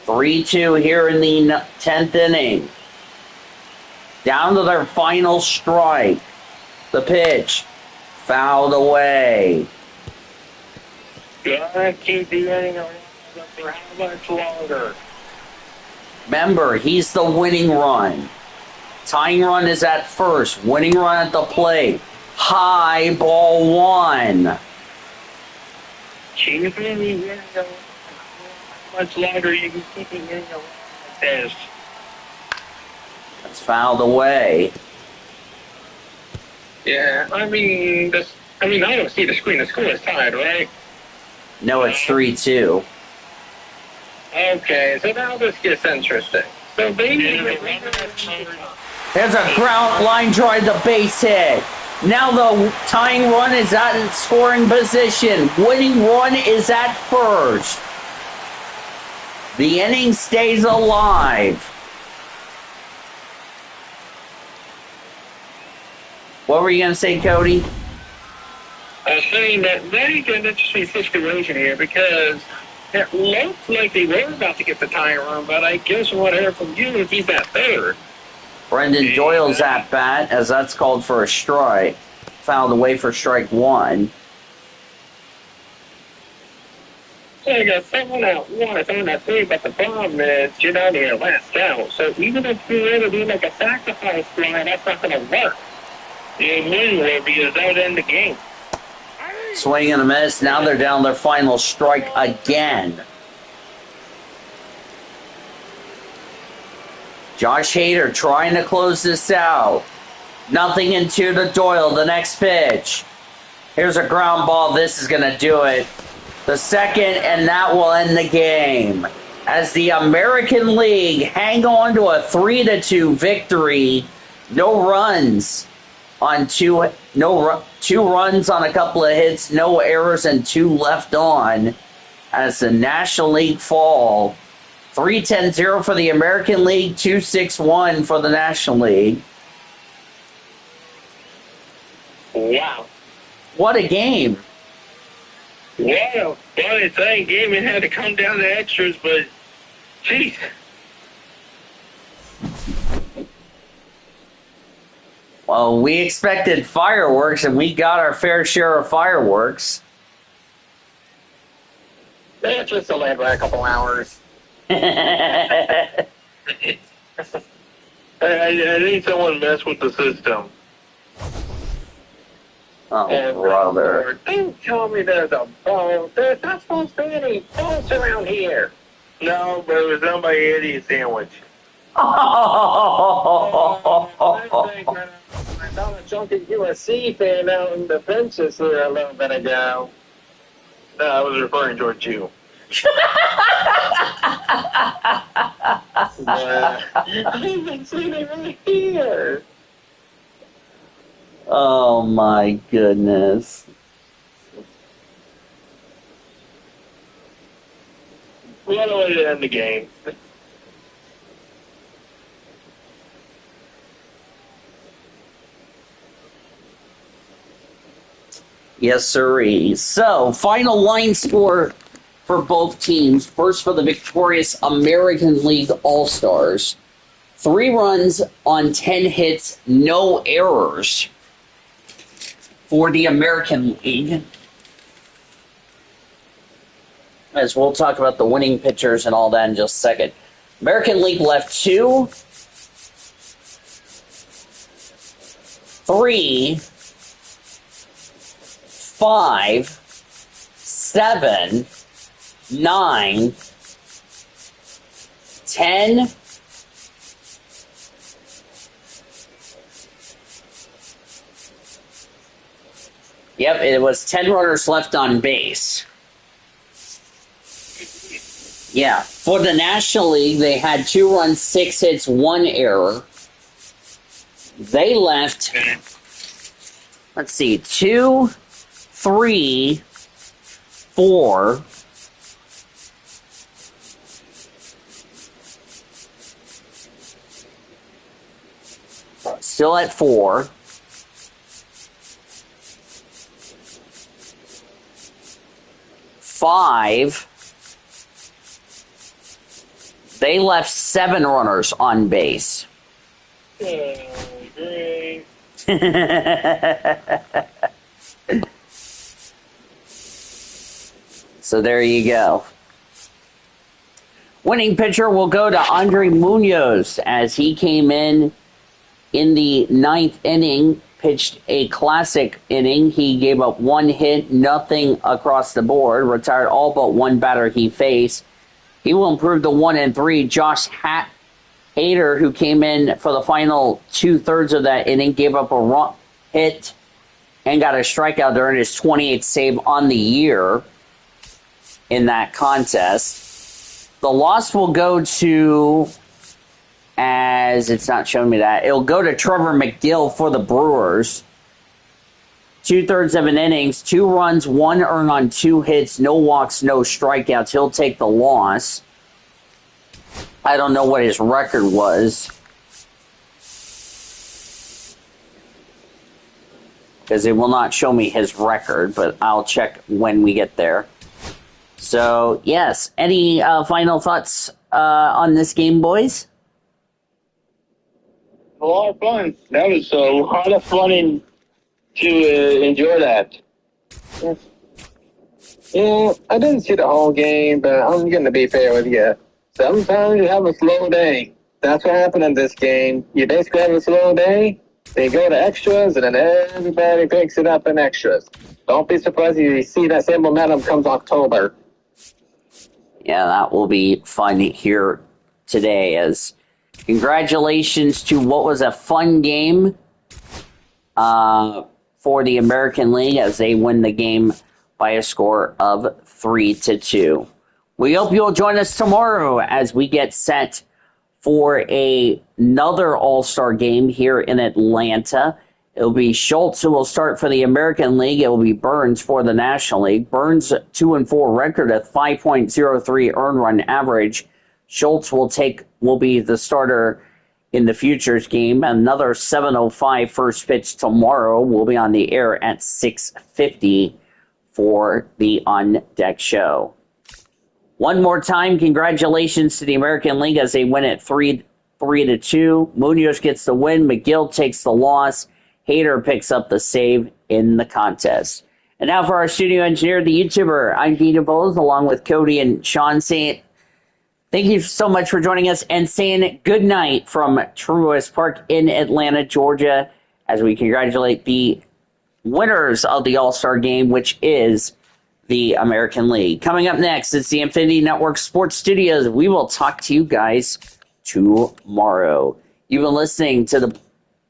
Three-two here in the 10th inning. Down to their final strike. The pitch. Fouled away. Gotta keep the inning around for how much longer? Remember, he's the winning run. Tying run is at first. Winning run at the plate. High ball 1. Keep the inning around. How much longer you can keep the inning around like this? That's fouled away. Yeah, I mean, I don't see the screen. The score is tied, right? No, it's 3-2. Okay, so now this gets interesting. So basically, There's a ground line drive to base hit. Now the tying run is at scoring position. Winning run is at first. The inning stays alive. What were you going to say, Cody? I was saying that is an interesting situation here because it looks like they were about to get the tying run, but I guess what I heard from you is he's at third. Brendan Doyle's at bat, as that's called for a strike. Fouled away for strike 1. So I got someone out one, it's on that three, but the problem is you're down to your last out. So even if you're able to do like a sacrifice fly, that's not going to work. You knew it because that would end the game. Swing and a miss. Now they're down their final strike again. Josh Hader trying to close this out. Nothing into to Doyle. The next pitch. Here's a ground ball. This is going to do it. The second, and that will end the game. As the American League hang on to a 3-2 victory. No runs on two runs on a couple of hits, no errors, and 2 left on. As the National League fall. 3-10-0 for the American League, 2-6-1 for the National League. Wow. What a game. Wow. Well, it's a game. It had to come down to extras, but, geez. Well, we expected fireworks, and we got our fair share of fireworks. They just delayed by a couple hours. I need someone to mess with the system. Oh, brother. Don't tell me there's a ball. There's not supposed to be any balls around here. No, but it was done by Eddie Sandwich. I found a junkie USC fan out in the benches here a little bit ago. No, I was referring towards you. I haven't seen it right here. Oh my goodness. What a way to end the game. Yes, sirree. So, final line score for both teams. First for the victorious American League All-Stars. 3 runs on 10 hits, no errors for the American League. As we'll talk about the winning pitchers and all that in just a second. American League left 2, 3, 5, 7, 9, 10, yep, it was 10 runners left on base. Yeah, for the National League, they had 2 runs, 6 hits, 1 error. They left, let's see, 2, 3, 4, still at 4, 5, they left 7 runners on base. Oh, great. So there you go. Winning pitcher will go to Andre Munoz as he came in the 9th inning, pitched a classic inning. He gave up 1 hit, nothing across the board, retired all but 1 batter he faced. He will improve to 1-3. Josh Hader, who came in for the final 2/3 of that inning, gave up a run hit and got a strikeout during his 28th save on the year in that contest. The loss will go to, as it's not showing me that, it'll go to Trevor McGill for the Brewers. 2/3 of an innings, 2 runs, 1 earned on 2 hits, no walks, no strikeouts. He'll take the loss. I don't know what his record was, because it will not show me his record, but I'll check when we get there. So, yes, any final thoughts on this game, boys? A lot of fun. That was a lot of fun to enjoy that. Yeah, I didn't see the whole game, but I'm going to be fair with you. Sometimes you have a slow day. That's what happened in this game. You basically have a slow day, they go to extras, and then everybody picks it up in extras. Don't be surprised if you see that same momentum comes October. Yeah, that will be fun here today. As congratulations to what was a fun game for the American League as they win the game by a score of 3-2. We hope you'll join us tomorrow as we get set for another All-Star game here in Atlanta. It'll be Schultz who will start for the American League. It will be Burns for the National League. Burns 2-4 record at 5.03 earned run average. Schultz will be the starter in the Futures game. Another 7:05 first pitch tomorrow. We'll be on the air at 6:50 for the On Deck Show. One more time, congratulations to the American League as they win at 3-2. Munoz gets the win. McGill takes the loss. Hader picks up the save in the contest. And now for our studio engineer, the YouTuber, I'm Dina Bowles, along with Cody and Sean saying, thank you so much for joining us and saying good night from Truist Park in Atlanta, Georgia, as we congratulate the winners of the All Star Game, which is the American League. Coming up next, it's the Infinity Network Sports Studios. We will talk to you guys tomorrow. You've been listening to the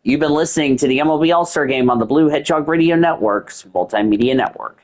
MLB All Star Game on the Blue Hedgehog Radio Network's Multimedia Network.